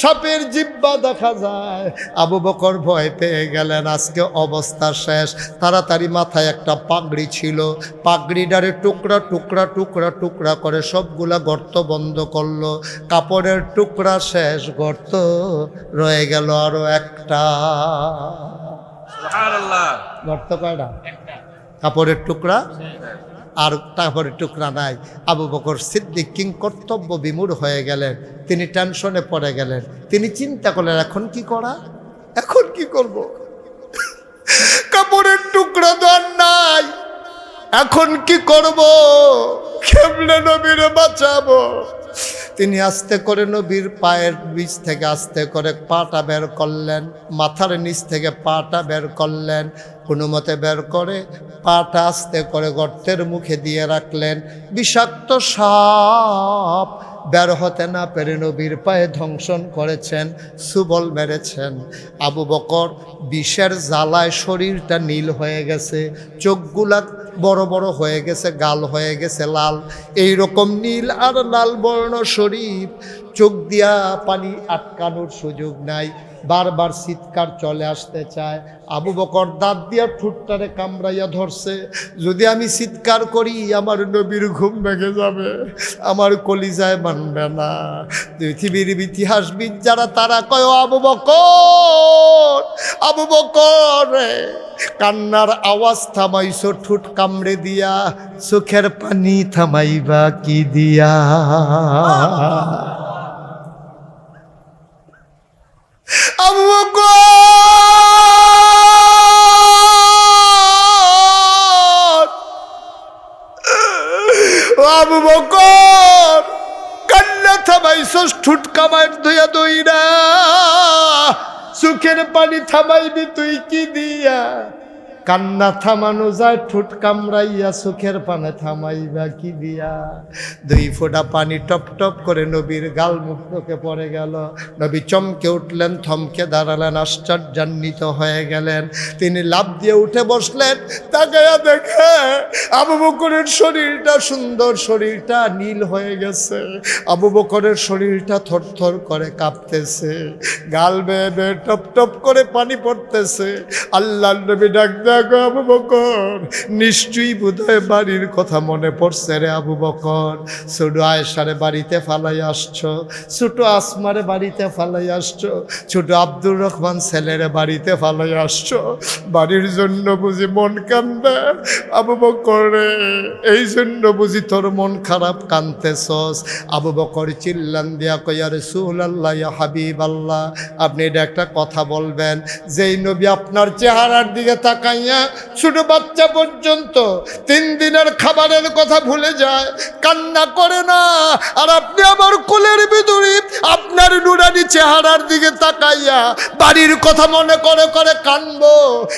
সাপের জিহ্বা দেখা যায়। আবু বকর ভয় পেয়ে গেলেন, আজকে অবস্থা শেষ। তাড়াতাড়ি মাথায় একটা পাগড়ি ছিল, পাগড়িটারে টুকরা টুকরা টুকরা টুকরা করে সবগুলা গর্ত বন্ধ করলো। কাপড়ের টুকরা শেষ, গর্ত রয়ে গেল আরো একটা।
সুবহানাল্লাহ।
গর্ত কয়টা? কাপড়ের টুকরা আর কাপড়ের টুকরা নাই। আবু বকর সিদ্দিক কিং কর্তব্য বিমূঢ় হয়ে গেলেন, তিনি টেনশনে পড়ে গেলেন। তিনি চিন্তা করলেন, এখন কি করা, এখন কি করব? কাপড়ের টুকরা তো আর নাই, এখন কি করব? কেমনে নবীরে বাঁচাবো? তিনি আস্তে করে নবীর পায়ের নিচ থেকে আস্তে করে পাটা বের করলেন, মাথার নিচ থেকে পাটা বের করলেন, কোনো মতে বের করে পাটা আস্তে করে গর্তের মুখে দিয়ে রাখলেন। বিষাক্ত সাপ বের হতে না পেরে নবীর পায়ে ধ্বংসন করেছেন, সুবল মেরেছেন। আবু বকর বিষের জ্বালায় শরীরটা নীল হয়ে গেছে, চোখগুলা বড় বড় হয়ে গেছে, গাল হয়ে গেছে লাল। এই রকম নীল আর লাল বর্ণ শরীর, চোখ দিয়া পানি আটকানোর সুযোগ নাই, বারবার চিৎকার চলে আসতে চায়। আবু বকর দাঁত দিয়া ঠুটটারে কামড়াইয়া ধরছে, যদি আমি চিৎকার করি আমার নবীর ঘুম ভেঙে যাবে, আমার কলিজায় মানবে না। পৃথিবীর ইতিহাসবিদ যারা তারা কয়, আবু বকর, আবু বকর কান্নার আওয়াজ থামাইছো ঠুট কামড়ে দিয়া, চোখের পানি থামাইবা কি দিয়া? আবু বকর, আবু বকর কান্না থামাইছো ঠুট কামাই ধুইয়া দইরা, চোখের পানি থামাইবি তুই কি দিয়া? কান্না থামানো যায় ঠোঁট কামড়াইয়া, চোখের পানে থামাইবা কি দিয়া? দুই ফোঁটা পানি টপ টপ করে নবীর গাল মুখে পড়ে গেল। নবী চমকে উঠলেন, থমকে দাঁড়ালেন, আশ্চর্যান্বিত হয়ে গেলেন। তিনি লাফ দিয়ে উঠে বসলেন, তাকায়া দেখে আবু বকরের শরীরটা, সুন্দর শরীরটা নীল হয়ে গেছে। আবু বকরের শরীরটা থরথর করে কাঁপতেছে, গাল বেয়ে বেয়ে টপ টপ করে পানি পড়তেছে। আল্লাহর নবী ডাক দেয়, আবু বকর, নিশ্চয়ই বোধহয় বাড়ির কথা মনে পড়ছে রে আবু বকর। ছোট আয়েশারে বাড়িতে ফালাই আসছো, ছোট আসমারে বাড়িতে ফালাই আসছো, ছোট আব্দুর রহমান ছেলেরে বাড়িতে ফালাই আসছো। বাড়ির জন্য বুঝি মন কান্দে আবু বকর রে, এই জন্য বুঝি তোর মন খারাপ, কান্দতেছস? আবু বকর চিল্লান দিয়া কয়, ইয়া রাসূলুল্লাহ, ইয়া হাবিবাল্লাহ, আপনি এটা একটা কথা বলবেন, যেই নবী আপনার চেহারার দিকে তাকাইয়া ছোট বাচ্চা পর্যন্ত 3 দিনের খাবারের কথা ভুলে যায়, কান্না করে না, আর আপনি আমার কোলের ভিতরে আপনার নুরানি চেহারার দিকে তাকাইয়া বাড়ির কথা মনে করে করে কানবো,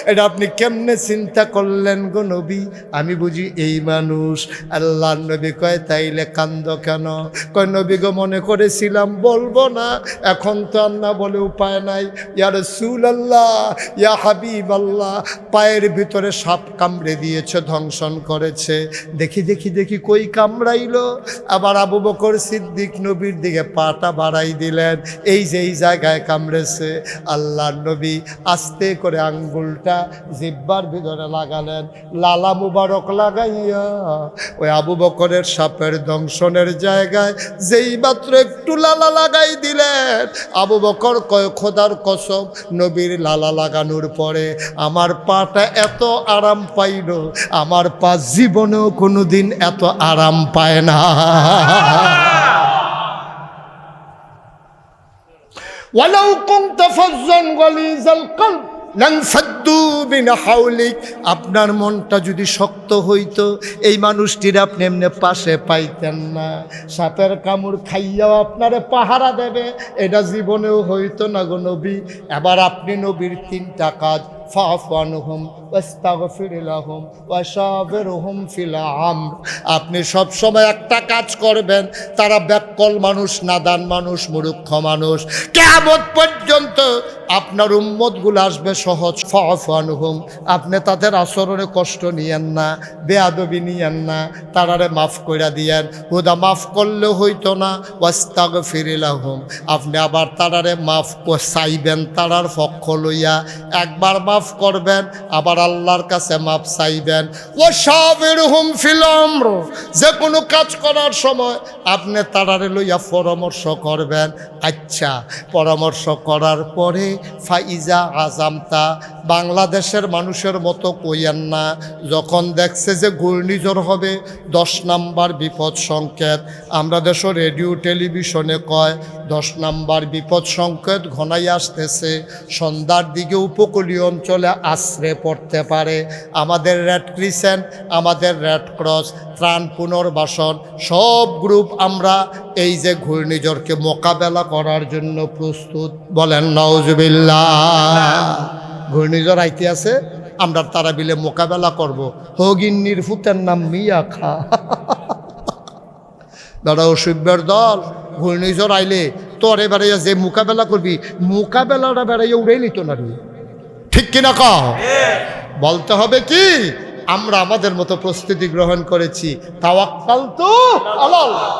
এটা আপনি কেমনে চিন্তা করলেন গো নবী? আমি বুঝি এই মানুষ? আল্লাহর নবী কয়, তাইলে কান্দ কেন? কয়, নবী গো মনে করেছিলাম বলবো না, এখন তো আর না বলে উপায় নাই। ইয়া রাসূলুল্লাহ, ইয়া হাবিবাল্লাহ, পায়ের ভিতরে সাপ কামড়ে দিয়েছে, ধ্বংসন করেছে। দেখি দেখি দেখি কই কামড়াইলো? আবার আবু বকর সিদ্দিক নবীর দিকে পাটা বাড়াই দিলেন, এই যে এই জায়গায় কামড়েছে। আল্লাহর নবী আস্তে করে আঙ্গুলটা জিহ্বার ভিতরে লাগালেন, লালা মুবারক লাগাইয়া ওই আবু বকরের সাপের দংশনের জায়গায় যেই মাত্র একটু লালা লাগাই দিলেন, আবু বকর কয়, খোদার কসম, নবীর লালা লাগানোর পরে আমার পাটা এত আরাম পাইল, আমার পা জীবনেও কোনোদিন এত আরাম পায় না। ওয়ালাউ কুনতা ফাজ্জান গালিজাল কলব লানফাদ্দু মিন হাওলিক, আপনার মনটা যদি শক্ত হইতো এই মানুষটির আপনি এমনি পাশে পাইতেন না। সাপের কামড় খাইয়াও আপনারে পাহারা দেবে, এটা জীবনেও হইতো না গো নবী। এবার আপনি নবীর 3টা কাজ, ফাফু আনহুম ওয়াস্তাগফির লাহুম ওয়াশাবিরহুম ফিল আমর, আপনি সব সময় একটা কাজ করবেন, তারা ব্যাককল মানুষ, নাদান মানুষ, মূর্খ মানুষ, কিয়ামত পর্যন্ত আপনার উম্মতগুলো আসবে সহজ, ফাফু আনহুম, আপনি তাদের আচরণে কষ্ট নিয়েন না, বেয়াদবি নিয়েন না, তারারে মাফ কইরা দিয়েন। হুদা মাফ করলে হইতো না, ওয়াস্তাগফির লাহুম, আপনি আবার তারারে মাফ চাইবেন, তারার পক্ষ লইয়া একবার মাফ করবেন, আবার আল্লাহর কাছে মাফ চাইবেন। ওয়াশাবিরহুম ফিল আমর, যে কোনো কাজ করার সময় আপনি তারারে লইয়া পরামর্শ করবেন। আচ্ছা, পরামর্শ করার পরে ফাইজা আজামতা, বাংলাদেশের মানুষের মতো কইয়েন না, যখন দেখছে যে ঘূর্ণিঝড় হবে 10 নাম্বার বিপদ সংকেত, আমরা দেশ রেডিও টেলিভিশনে কয় 10 নাম্বার বিপদ সংকেত ঘনাই আসতেছে, সন্ধ্যার দিকে উপকূলীয় অঞ্চলে আশ্রে পড়তে পারে। আমাদের রেড ক্রিসেন্ট, আমাদের রেড ক্রস, ত্রাণ পুনর্বাসন সব গ্রুপ আমরা এই যে ঘূর্ণিঝড়কে মোকাবেলা করার জন্য প্রস্তুত। বলেন নাউজুবিল্লাহ। ঘূর্ণিঝড় আইতে আছে, আমরা তারা বিলে মোকাবেলা করব। হগিন্নির ফুতের নাম মিয়া খা দাদা অসভ্যের দল, ঘূর্ণিঝড় আইলে তোরে বেড়াইয়া যে মোকাবেলা করবি, মোকাবেলাটা বেড়াইয়া উড়াই নিত না রে, ঠিক কিনা কহ? বলতে হবে কি, আমরা আমাদের মতো প্রস্তুতি গ্রহণ করেছি। তাওয়াক্কালতু আলাল্লাহ,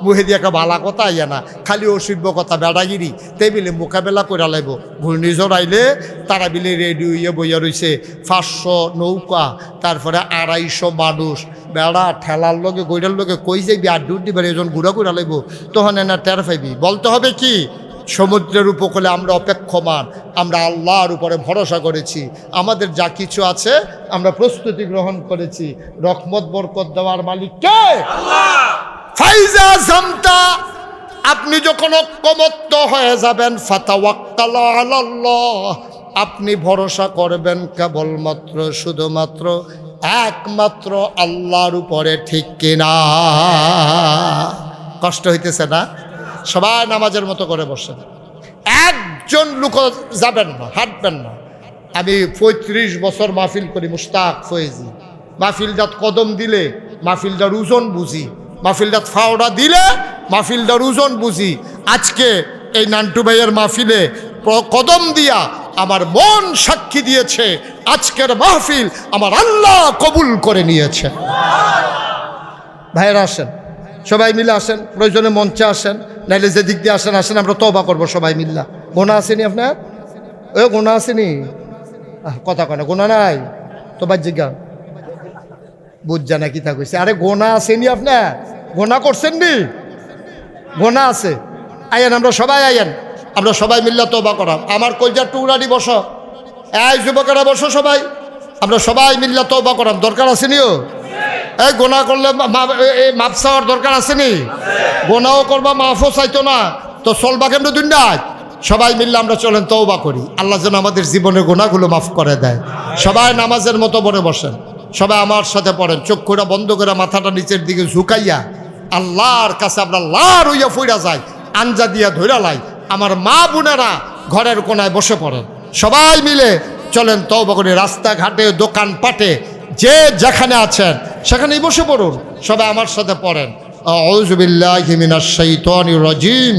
মুহে দিয়ে একটা বালা কথা আইয়া না, খালি অসভ্য কথা বেড়াগিরি, টেবিলে মোকাবেলা করে লাইব। ঘূর্ণিঝড় আইলে তারা বিলে রেডিও ইয়ে বইয়া রয়েছে, 500 নৌকা, তারপরে 250 মানুষ, বেড়া ঠেলার লগে গৈরার লগে কই যাইবি, আড্ডি উড্ডি বেড়ে এজন ঘুরা ঘুরা লাইব, তখন এনা টের পাইবি। বলতে হবে কি, সমুদ্রের উপকূলে আমরা অপেক্ষমান, আমরা আল্লাহর উপরে ভরসা করেছি, আমাদের যা কিছু আছে আমরা প্রস্তুতি গ্রহণ করেছি। রহমত বরকত দেওয়ার মালিক কে? আল্লাহ। ফাইজা জামতা, আপনি যখন ঐক্যমত্য হয়ে যাবেন, ফাতাওয়াক্কাল আলাল্লাহ, আপনি ভরসা করবেন কেবলমাত্র শুধুমাত্র একমাত্র আল্লাহর উপরে, ঠিক কিনা? কষ্ট হইতেছে না? সবাই নামাজের মতো করে বসেন, একজন লোক যাবেন না, হাঁটবেন না। আমি 35 বছর মাহফিল করি, মুশতাক ফয়েজি। মাহফিলটাত কদম দিলে মাহফিলটার ওজন বুঝি, মাহফিলটাত ফাওড়া দিলে মাহফিলটার ওজন বুঝি। আজকে এই নান্টু ভাইয়ের মাহফিলে কদম দিয়া আমার মন সাক্ষী দিয়েছে, আজকের মাহফিল আমার আল্লাহ কবুল করে নিয়েছে। ভাইয়েরা আসেন, সবাই মিলে আসেন, প্রয়োজনে মঞ্চে আসেন, নাইলে যে দিক দিয়ে আসেন আসেন, আমরা তওবা করবো সবাই মিল্লা। গোনা আসেনি আপনার? ও গোনা আসেনি? কথা কয় না, গোনা নাই তো বাহ্যিজ্ঞান বুঝ না কি তা কইছে। আরে গোনা আসেনি আপনার? গোনা করছেন নি? গোনা আছে। আইয়েন, আমরা সবাই আইয়েন, আমরা সবাই মিল্লা তওবা করাম। আমার কলজার টুকরানি বসো, এই যুবকেরা বসো, সবাই আমরা সবাই মিল্লা তওবা করাম। দরকার আসেনিও? এই গোনা করলে মাপ চাওয়ার দরকার আসেনি? গোনাও করবা, মাফও চাইতো না, তো চলবা কেমন দুনিয়ায়? সবাই মিললে আমরা চলেন তওবা করি, আল্লাহ যেন আমাদের জীবনের গোনাগুলো মাফ করে দেয়। সবাই নামাজের মতো বলে বসেন, সবাই আমার সাথে পড়েন, চক্ষুটা বন্ধ করে মাথাটা নিচের দিকে ঝুঁকাইয়া আল্লাহর কাছে আমরা লার হইয়া ফইরা যাই, আঞ্জা দিয়া ধইরা লাই। আমার মা বোনেরা ঘরের কোনায় বসে পড়েন, সবাই মিলে চলেন তওবা করি। রাস্তাঘাটে, দোকানপাটে, যে যেখানে আছেন সেখানেই বসে পড়ুন, সবাই আমার সাথে পড়েন। আউযু বিল্লাহি মিনাশ শাইতানির রাজিম,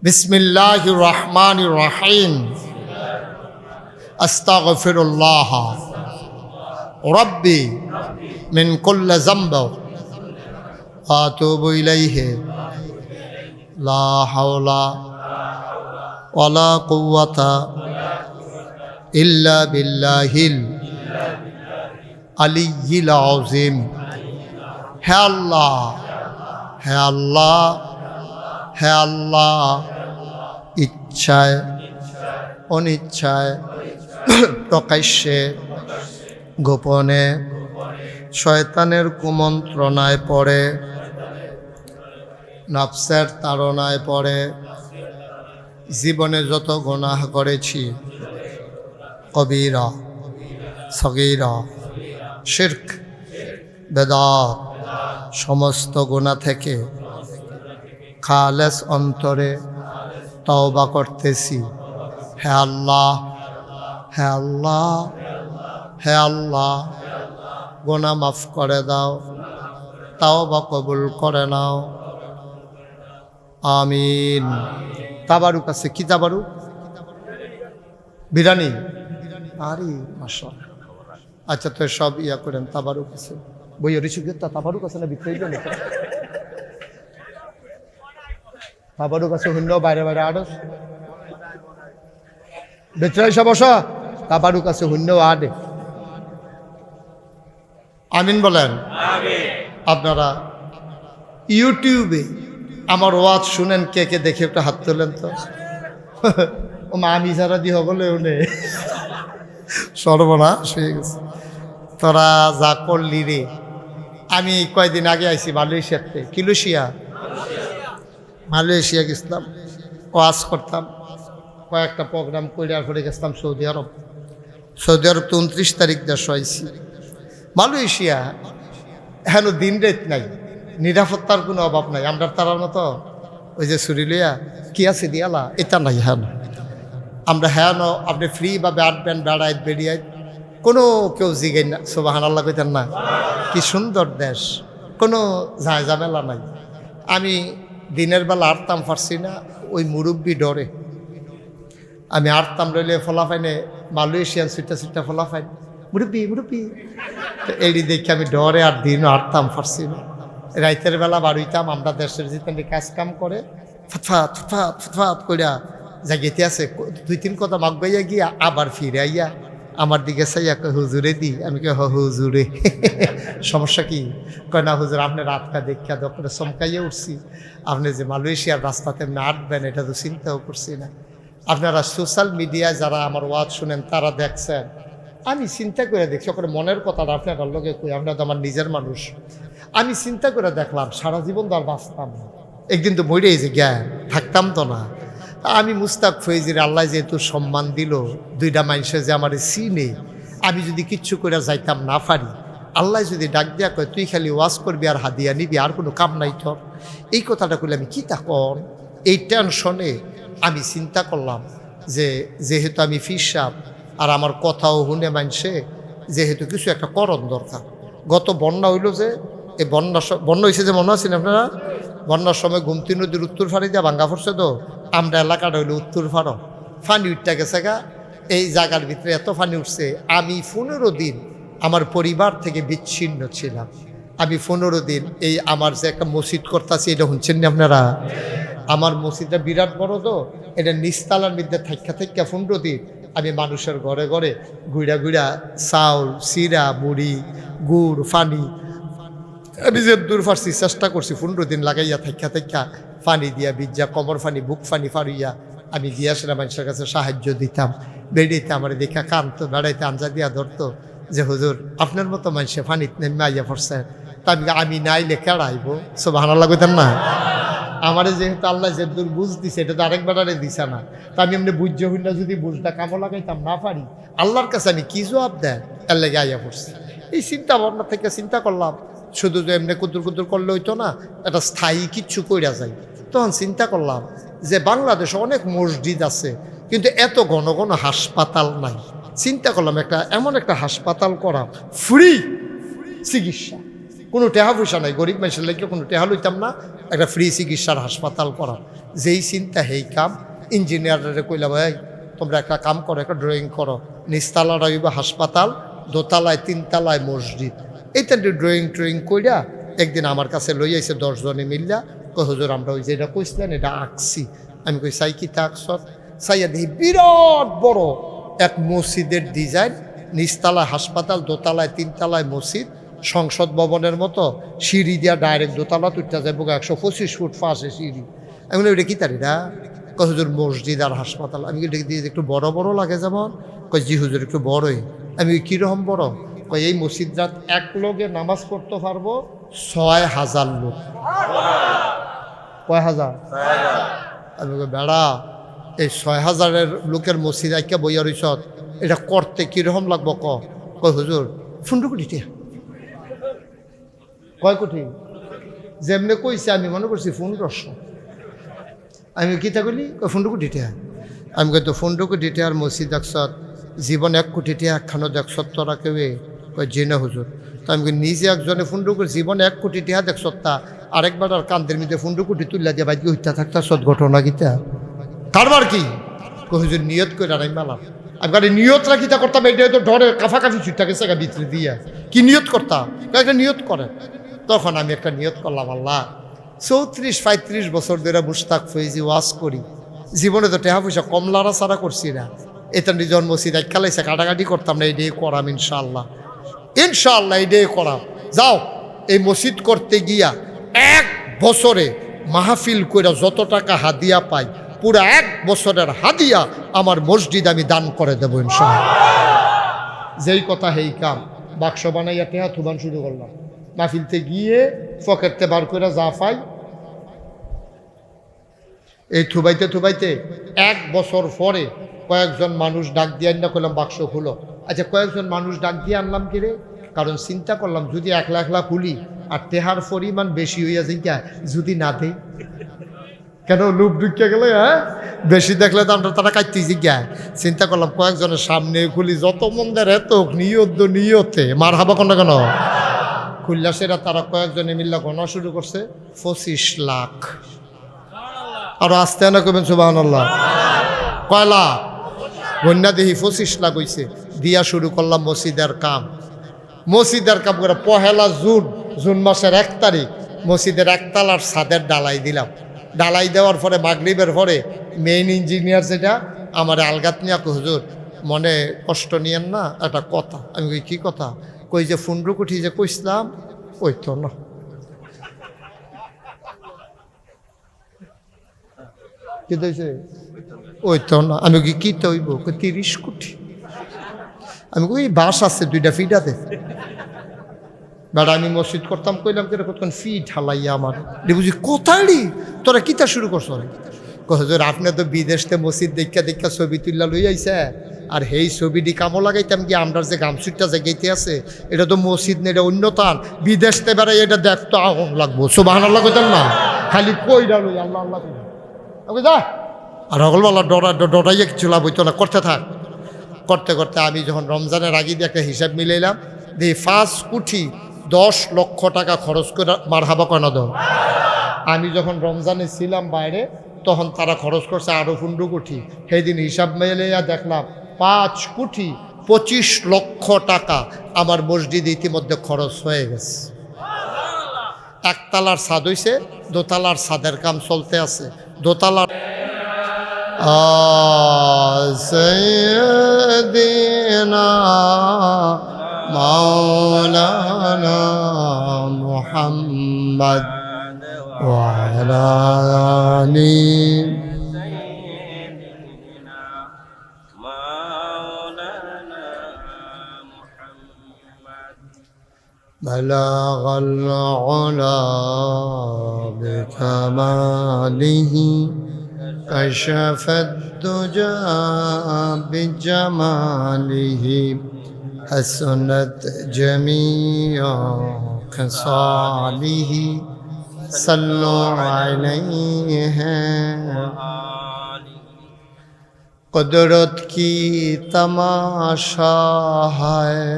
বিসমিল্লাহির রহমানির রহিম, আস্তাগফিরুল্লাহ রাব্বি মিন কুল্লি যামব ওয়া আতুবু ইলাইহি, লা হাওলা ওয়ালা কুওয়াতা ইল্লা বিল্লাহিল আলিয়্যিল আযীম। হে আল্লাহ, হে আল্লাহ, হে আল্লাহ, ইচ্ছায় অনিচ্ছায়, প্রকাশ্যে গোপনে, শয়তানের কুমন্ত্রণায় পড়ে, নফসের তাড়নায় পড়ে জীবনে যত গুনাহ করেছি, কবিরা, সগীরা, শিরক, বেদাত, সমস্ত গুনাহ থেকে খালেস অন্তরে তওবা করতেছি। হে আল্লাহ, হে আল্লাহ, হে আল্লাহ, গুনাহ মাফ করে দাও, তওবা কবুল করে নাও। আমিন। তাবারুক আছে। কি তাবারুক? বিরিয়ানি। আরে মাশাআল্লাহ। আচ্ছা তো সব ইয়া করেন, তাবারুক আছে। বই ঋষিকের তাবারুক আছে না বিক্রয় জন্য? তাবারুক আছে শূন্য বাইরে বাইরে আড়স বেচরা হিসাব বসা। তাবারুক আছে শূন্য আড়ে। আমিন বলেন। আপনারা ইউটিউবে আমার ওয়াজ শুনেন, কে কে দেখে একটা হাত তোলেন তো। ও মা আমি যারা দিয়ে হবলে উনি সর্বনাশ হয়ে গেছে। তোরা যা করলি রে। আমি কয়দিন আগে আইছি মালয়েশিয়াতে, মালয়েশিয়া গেছিলাম, ওয়াজ করতাম। কয়েকটা প্রোগ্রাম করে করে গেছিলাম সৌদি আরব। সৌদি আরব তো 29 তারিখ দেশ আইছি। মালয়েশিয়া হেন দিন রেত নাই, নিরাপত্তার কোনো অভাব নাই। আমরা তারার মতো ওই যে সুরিলিয়া কি আছে দিয়ালা এটা নাই। হ্যাঁ আমরা হ্যাঁ আপনি ফ্রিভাবে আটবেন, বেড়ায় বেরিয়ে কোনো কেউ জিগাই না। সুবহানাল্লাহ কইতেন না? কি সুন্দর দেশ, কোনো ঝামেলা নাই। আমি দিনের বেলা আটতাম পারছি না, ওই মুরব্বি ডরে। আমি আটতাম রইলে ফলাফাইনে মালয়েশিয়ান সুইটা ফলাফাইন মুরব্বি এই দেখে আমি ডরে আর দিনও আটতাম পারছি না। রাইতের বেলা বাড়িতাম, আমরা দেশের যেতে কাজ কাম করে ফুটফাত করিয়া জাগিতে আছে 2-3 কথা মাগ গাইয়া গিয়া আবার ফিরে আইয়া আমার দিকে চাইয়া হুজুরে দি। আমি কে হুজুরে সমস্যা কি? কয় না হুজুর আপনি রাতটা দেখা দোকানে চমকাইয়া উঠছি, আপনি যে মালয়েশিয়ার রাস্তাতে এমনি আটবেন এটা তো চিন্তাও করছি না। আপনারা সোশ্যাল মিডিয়ায় যারা আমার ওয়াজ শুনেন তারা দেখছেন, আমি চিন্তা করে দেখছি ওখানে মনের কথাটা আপনার লগে কই। আপনার তো আমার নিজের মানুষ। আমি চিন্তা করে দেখলাম সারা জীবন তো আর বাঁচতাম না, একদিন তো মরেই যে জ্ঞান থাকতাম তো না। আমি মুস্তাক ফৈজির আল্লাহ যেহেতু সম্মান দিল, 2টা মানুষে যে আমার চিনে, আমি যদি কিচ্ছু করে যাইতাম না পারি, আল্লাহ যদি ডাক দিয়া কয় তুই খালি ওয়াজ করবি আর হাদিয়া নিবি, আর কোনো কাম নাই তোর, এই কথাটা করলে আমি কী তা কর। এই টেনশনে আমি চিন্তা করলাম যে যেহেতু আমি ফিরসাব আর আমার কথাও শুনে মানছে, যেহেতু কিছু একটা করণ দরকার। গত বন্যা হইল যে, এই বন্যা হয়েছে যে মনে আছেন আপনারা? বন্যার সময় গোমতী নদীর উত্তর ফাড়ি দিয়ে ভাঙ্গা পড়ছে তো। আমরা এলাকাটা হইলো উত্তর ফাড়ো, ফানি উঠতে গেছে গা। এই জায়গার ভিতরে এত ফানি উঠছে, আমি 15 দিন আমার পরিবার থেকে বিচ্ছিন্ন ছিলাম। আমি 15 দিন এই আমার যে একটা মসজিদ করতেছি, এটা শুনছেন না আপনারা? আমার মসজিদটা বিরাট বড় তো, এটা নিস্তালার মধ্যে থাইকা 15 দিন আমি মানুষের ঘরে ঘরে ঘুরা চাউল, চিরা, মুড়ি, গুড়, ফানি আমি যে দূর ফারছি চেষ্টা করছি। 15 দিন লাগাইয়া থাইকা ফানি দিয়া বিজ্জা কমর ফানি বুক ফানি ফাড়িয়া আমি গিয়াছিলাম মানুষের কাছে সাহায্য দিতাম। বেড়িতে আমার দেখা কানতো, বেড়াইতে আঞ্জা দিয়া ধরতো যে হুজুর আপনার মতো মানুষে ফানিত নেমে আইয়া পড়ছে, তা আমি নাইলে কেড়াইব। সুবহানাল্লাহ কইতেন না? আমার যেহেতু আল্লাহ যে দূর বুঝ দিছে, এটা তো আরেক বেড়ারে দিছে না। তা আমি এমনি বুঝ হইনা যদি বুঝটা কামো লাগাইতাম না পারি, আল্লাহর কাছে আমি কি জবাব দেয়? এর লেগে আইয়া পড়ছি। এই চিন্তা ভাবনা থেকে চিন্তা করলাম শুধু যে এমনি কুতুর করলে হইতো না, একটা স্থায়ী কিচ্ছু কইরা যায়। তখন চিন্তা করলাম যে বাংলাদেশে অনেক মসজিদ আছে, কিন্তু এত ঘন ঘন হাসপাতাল নাই। চিন্তা করলাম এমন একটা হাসপাতাল করা, ফ্রি চিকিৎসা, কোনো টেহা পয়সা নাই, গরিব মানুষের লাগে কোনো টেহা লইতাম না, একটা ফ্রি চিকিৎসার হাসপাতাল করা। যেই চিন্তা সেই কাম। ইঞ্জিনিয়াররা কইলাম ভাই তোমরা একটা কাম করো, একটা ড্রয়িং করো, নিচতলা রইব হাসপাতাল, দোতলায় 3 তলায় মসজিদ। এইটা ড্রয়িং কইরা একদিন আমার কাছে লই আইছে 10 জনে মিল্লা। কই হুজুর আমরা ওই যেটা কইছিলেন এটা আঁকছি। আমি কই চাই কি তা আঁকছ? চাইয়া দেখি বিরাট বড় এক মসজিদের ডিজাইন, নিচতলায় হাসপাতাল, দোতলায় 3 তলায় মসজিদ, সংসদ ভবনের মতো সিঁড়ি দিয়া ডাইরেক্ট দোতলা তুলতে যায়, 125 ফুট ফাঁসে সিঁড়ি। আমি বলি ওইটা কি তারিরা? কয় হুজুর মসজিদ আর হাসপাতাল। আমি দিয়ে একটু বড় বড় লাগে যেমন। কয় জি হুজুর একটু বড়ই। আমি কীরকম বড়? কয় এই মসজিদটা এক লোকে নামাজ পড়তে পারবো 6000 লোক। কয় হাজার? আমি বেড়া এই 6000 লোকের মসজিদ আইকা বইয়া রইস, এটা করতে কীরকম লাগবো? কয় হুজুর 15 কোটি টাকা। কয় কোটি? যেমনি কইছে আমি মনে করছি 1500। আমি কিতা কইলি? 15 কোটি টাকা। আমি কইতো 15 কোটি টাকার মসজিদ দেখছ, জীবন 1 কোটি টাকা একখানো দেখছ তোরা কেউ? কয় জি না হুজুর। তো আমি নিজে একজনে 15 কোটি, জীবন 1 কোটি টাকা দেখছ, তা আরেকবার আর কান্দের মধ্যে 15 কোটি তুললা দিয়ে বাইকে হইতা থাকতা সৎ ঘটনা গীতা। কারবার কি হুজুর নিয়ত করে আর মেলাম আমি গাড়ি নিয়ত রাখি তা করতাম, এটা তো ডরে কাফাকাফি ছুটটা গেছে ভিতরে দিয়া কি নিয়ত করতাম, একটা নিয়ত করে। তখন আমি একটা নিয়ত করলাম, আল্লাহ 34-35 বছর ধরে মুশতাক ফৈজি ওয়াজ করি, জীবনে তো টেহা পয়সা কম লাড়া ছাড়া করছি না, এটা নিজের মসজিদ এক খেলাইছে কাটাকাটি করতাম না, এইটাই করাম ইনশাআল্লাহ, ইনশাআল্লাহ এইটাই করাম। যাও এই মসজিদ করতে গিয়া 1 বছরে মাহফিল কইরা যত টাকা হাদিয়া পাই পুরা 1 বছরের হাদিয়া আমার মসজিদ আমি দান করে দেবো ইনশাআল্লাহ। যেই কথা হেই কাম, বাক্স বানাইয়া টেহা থুবান শুরু করলাম, মাহফিলতে গিয়ে পকেটতে বার করে যা পাই এই থুবাইতে থুবাইতে 1 বছর পরে কয়েকজন মানুষ ডাক দিয়ে আনলা, করলাম বাক্স খুলো। আচ্ছা কয়েকজন মানুষ ডাক দিয়ে আনলাম কি রে, কারণ চিন্তা করলাম যদি একলা একলা খুলি আর তেহার পরিমাণ বেশি হইয়া যাই, যদি না দেই কেন লুপ ঢুকিয়া গেলে, হ্যাঁ বেশি দেখলে তো আমরা তারা কাটতে জিজ্ঞায়। চিন্তা করলাম কয়েকজনের সামনে খুলি, যত মন্দের এত নিয়তে মার হাবা কোন কেন খুললা, সেরা তারা কয়েকজনে মিল্লা গণা শুরু করছে 25 লাখ। আরো আসতে না করবেন সুবহানাল্লাহ, কয় লাখ বন্যা দেখি 25 লাখ হইছে। দিয়া শুরু করলাম মসজিদের কাম। মসজিদের কাম করে পহেলা জুন মাসের 1 তারিখ মসজিদের 1 তালার ছাদের ডালাই দিলাম। ডালাই দেওয়ার পরে মাগরিবের পরে মেইন ইঞ্জিনিয়ার যেটা আমার আলগাত নিয়া হুজুর মনে কষ্ট নিয়েন না, একটা কথা। আমি কই কি কথা, কই যে ফুন্ডুকুঠি যে কইসলাম ওই তো না, কি দিয়েছে ওই তো না। আমি কি তৈব 30 কোটি। আমি কই বাস আছে 2টা ফিটাতে বেড়া, আমি মসজিদ করতাম কইলাম কতক্ষণ ফি ঢালাইয়া আমার বুঝি কোথায় তোরা কিতা শুরু করছো। হুজুর আপনি তো বিদেশতে মসজিদ দেখা ছবি তুললা লই আইছে, আর সেই ছবিটি কামো লাগাইতাম কি আমরা যে গামছুটটা জায়গাইতে আছে এটা তো মসজিদ নেই, এটা অন্য তান, বিদেশতে বেড়াই এটা দেখতো আগুন লাগবো। সুবহানাল্লাহ কইতাম না, খালি কইরা লই আল্লাহ আল্লাহ যা। আর অগলবেলা ডরাইয়া কিছু লাভ হইতো না, করতে থাক। করতে করতে আমি যখন রমজানের আগে দিয়ে একটা হিসাব মিলাইলাম, দিয়ে 5 কোটি 10 লক্ষ টাকা খরচ করে মারহাবা কয়না দাও। আমি যখন রমজানে ছিলাম বাইরে তখন তারা খরচ করছে আরো 15 কোটি। সেই দিন হিসাব মিলাইয়া দেখলাম 5 কোটি 25 লক্ষ টাকা আমার মসজিদে ইতিমধ্যে খরচ হয়ে গেছে। 1 তালার ছাদ হইছে, 2 তালার ছাদের কাম চলতে আছে। 2 তালার সাইয়্যিদিনা মাওলানা মুহাম্মদ ওয়া আলা আলিহি بلغ العلا بكماله كشف الدجى بجماله حسنت جميع خصاله صلوا عليه قدرت کی تماشا ہے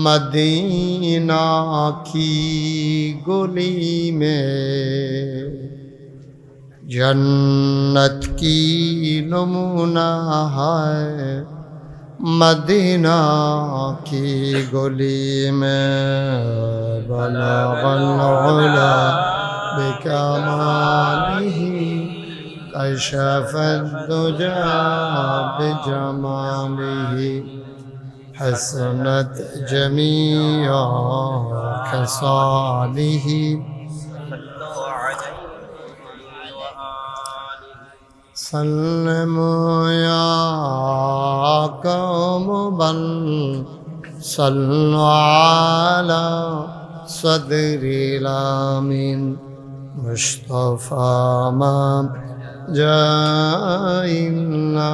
مدینہ کی گلی میں جنت کی نمونہ ہے مدینہ کی گلی میں بلغ العلا بکمالہ کشف الدجى بجمالہ حسنت جميع خصاله سلموا يا قوم بل صلوا على صدر الأمين مصطفى ما جاء إلا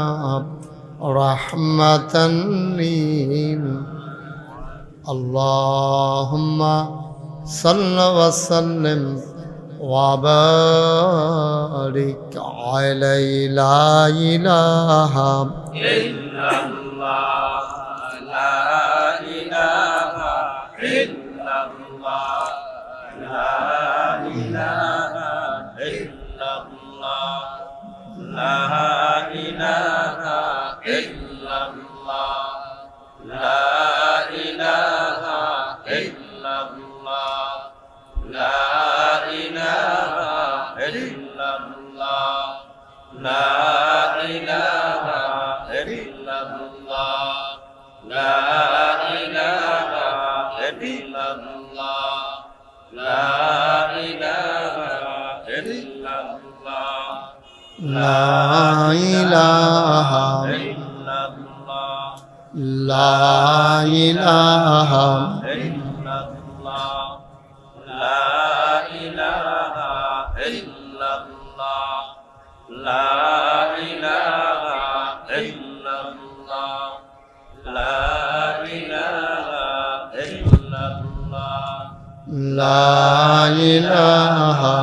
رحمة للعالمين اللهم صل وسلم وبارك عليه لا إله إلا الله لا إله إلا الله لا إله إلا الله
লা ইলাহা ইল্লাল্লাহ লা ইলাহা ইল্লাল্লাহ লা ইলাহা ইল্লাল্লাহ লা ইলাহা ইল্লাল্লাহ লা ইলাহা ইল্লাল্লাহ লা ইলাহা ইল্লাল্লাহ
লা ইলাহা
ইল্লাল্লাহ
লা ইলাহা
ইল্লাল্লাহ লা ইলাহা ইল্লাল্লাহ লা ইলাহা ইল্লাল্লাহ লা ইলাহা ইল্লাল্লাহ
লা ইলাহা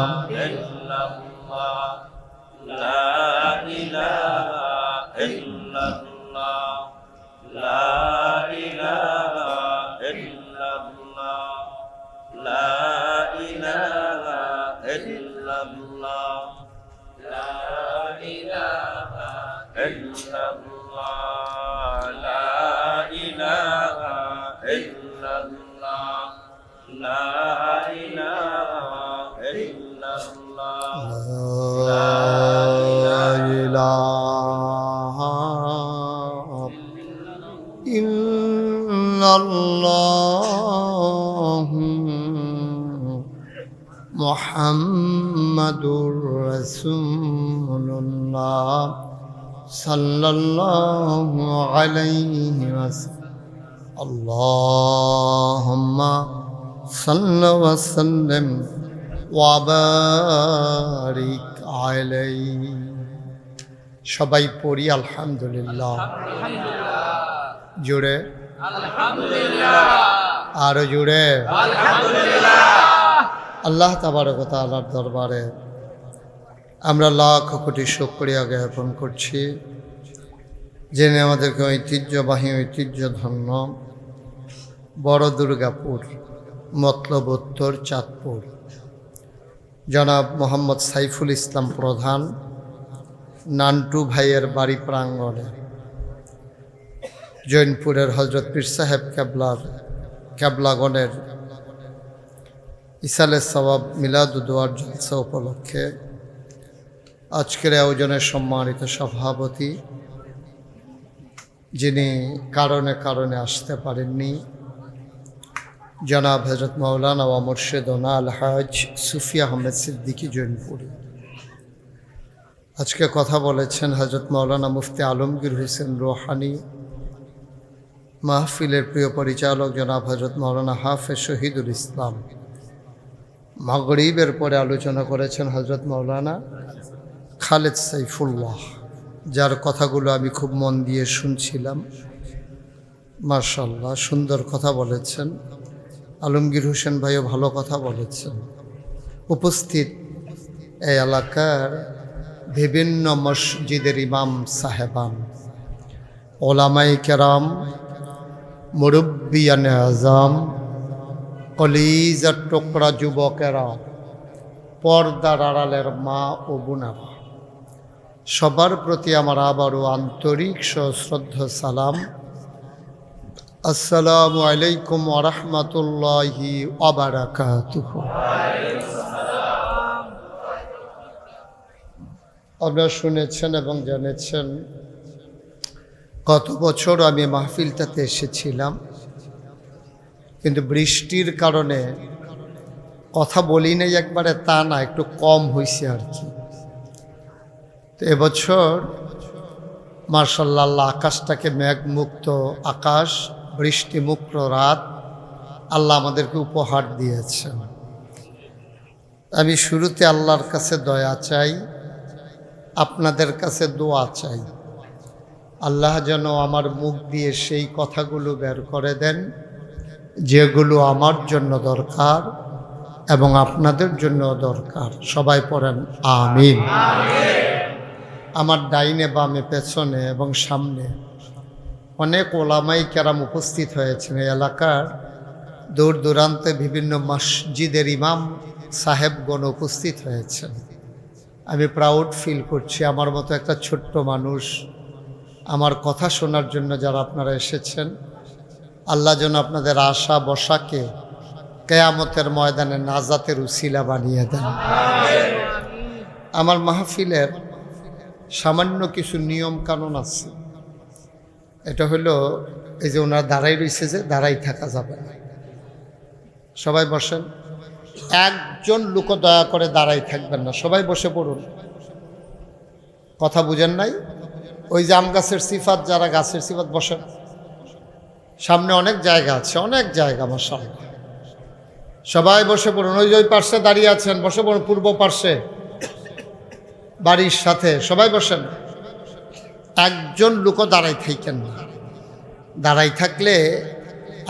ইল্লাল্লাহ লা ইলাহা ইল্লাল্লাহ লা ইলাহা ইল্লাল্লাহ লা ইলাহা ইল্লাল্লাহ লা ইলাহা ইল্লাল্লাহ লা ইলাহা ইল্লাল্লাহ লা ইলাহা ইল্লাল্লাহ
লা ইলাহা ইল্লাল্লাহ মুহাম্মাদুর রাসূলুল্লাহ সাল্লাল্লাহু আলাইহি ওয়াসাল্লাম আল্লাহুম্মা সাল্লি ওয়া সাল্লিম ওয়া বারিক আলাইহি। সবাই পড়ি আলহামদুলিল্লাহ। জুড়ে আরো জুড়ে আল্লাহ তাবারক ওয়া তাআলার দরবারে আমরা লাখ কোটি শুকরিয়া জ্ঞাপন করছি, যিনি আমাদেরকে ঐতিহ্যবাহী ঐতিহ্যধন্য বড় দুর্গাপুর মতলব উত্তর চাঁদপুর জনাব মোহাম্মদ সাইফুল ইসলাম প্রধান নান্টু ভাইয়ের বাড়ি প্রাঙ্গণে জৈনপুরের হজরত পীর সাহেব ক্যাবলাগণের ইসালে সওয়াব মিলাদুদ্দোয়ার জলসা উপলক্ষে আজকের আয়োজনের সম্মানিত সভাপতি, যিনি কারণে কারণে আসতে পারেননি, জনাব হজরত মৌলানা ওয়া মুর্শিদুনা আলহাজ সুফি আহমেদ সিদ্দিকী জৈনপুরী। আজকে কথা বলেছেন হজরত মৌলানা মুফতি আলমগীর হোসেন রোহানি। মাহফিলের প্রিয় পরিচালক জনাব হজরত মৌলানা হাফেজ শহীদুল ইসলাম। মাগরিবের পরে আলোচনা করেছেন হজরত মৌলানা খালেদ সাইফুল্লাহ, যার কথাগুলো আমি খুব মন দিয়ে শুনছিলাম। মাশাআল্লাহ, সুন্দর কথা বলেছেন। আলমগীর হোসেন ভাইও ভালো কথা বলেছেন। উপস্থিত এই এলাকার বিভিন্ন মসজিদের ইমাম সাহেবান, ওলামায়ে কেরাম, মুরব্বিয়ানে আজম, কলিজার টুকরা যুবকেরা, পর্দার আড়ালের মা ও বোনেরা, সবার প্রতি আমার আবারও আন্তরিক সশ্রদ্ধ সালাম। আসসালামু আলাইকুম ওয়া রাহমাতুল্লাহি ওয়া বারাকাতুহু। আপনারা শুনেছেন এবং জেনেছেন, গত বছর আমি মাহফিলটাতে এসেছিলাম, কিন্তু বৃষ্টির কারণে কথা বলি নাই একবারে তা না, একটু কম হয়েছে আর কি। তো এবছর মাশাআল্লাহ আকাশটাকে মেঘমুক্ত আকাশ, বৃষ্টিমুক্ত রাত আল্লাহ আমাদেরকে উপহার দিয়েছেন। আমি শুরুতে আল্লাহর কাছে দয়া চাই, আপনাদের কাছে দোয়া চাই। আল্লাহ যেন আমার মুখ দিয়ে সেই কথাগুলো বের করে দেন যেগুলো আমার জন্য দরকার এবং আপনাদের জন্য দরকার। সবাই পড়েন আমিন। আমার ডাইনে বামে পেছনে এবং সামনে অনেক ওলামাই কেরাম উপস্থিত হয়েছেন। এই এলাকার দূর দূরান্তে বিভিন্ন মসজিদের ইমাম সাহেবগণ উপস্থিত হয়েছেন। আমি প্রাউড ফিল করছি আমার মতো একটা ছোট্ট মানুষ আমার কথা শোনার জন্য যারা আপনারা এসেছেন, আল্লাহ যেন আপনাদের আশা বসাকে কিয়ামতের ময়দানে নাজাতের উসিলা বানিয়ে দেন। আমার মাহফিলের সামান্য কিছু নিয়ম কানুন আছে। এটা হলো এই যে ওনারা দাঁড়াই রয়েছে, যে দাঁড়াই থাকা যাবে না। সবাই বসেন। একজন লোক দয়া করে দাঁড়াই থাকবেন না, সবাই বসে পড়ুন। কথা বুঝেন নাই? ওই যে আম গাছের সিফাত, যারা গাছের সিফাত বসেন। সামনে অনেক জায়গা আছে, অনেক জায়গা আমার সামনে। সবাই বসে পড়ুন। ওই যে ওই পার্শ্বে দাঁড়িয়ে আছেন, বসে পড়ুন। পূর্ব পার্শ্বে বাড়ির সাথে সবাই বসেন। একজন লোকও দাঁড়াই থাকেন না। দাঁড়াই থাকলে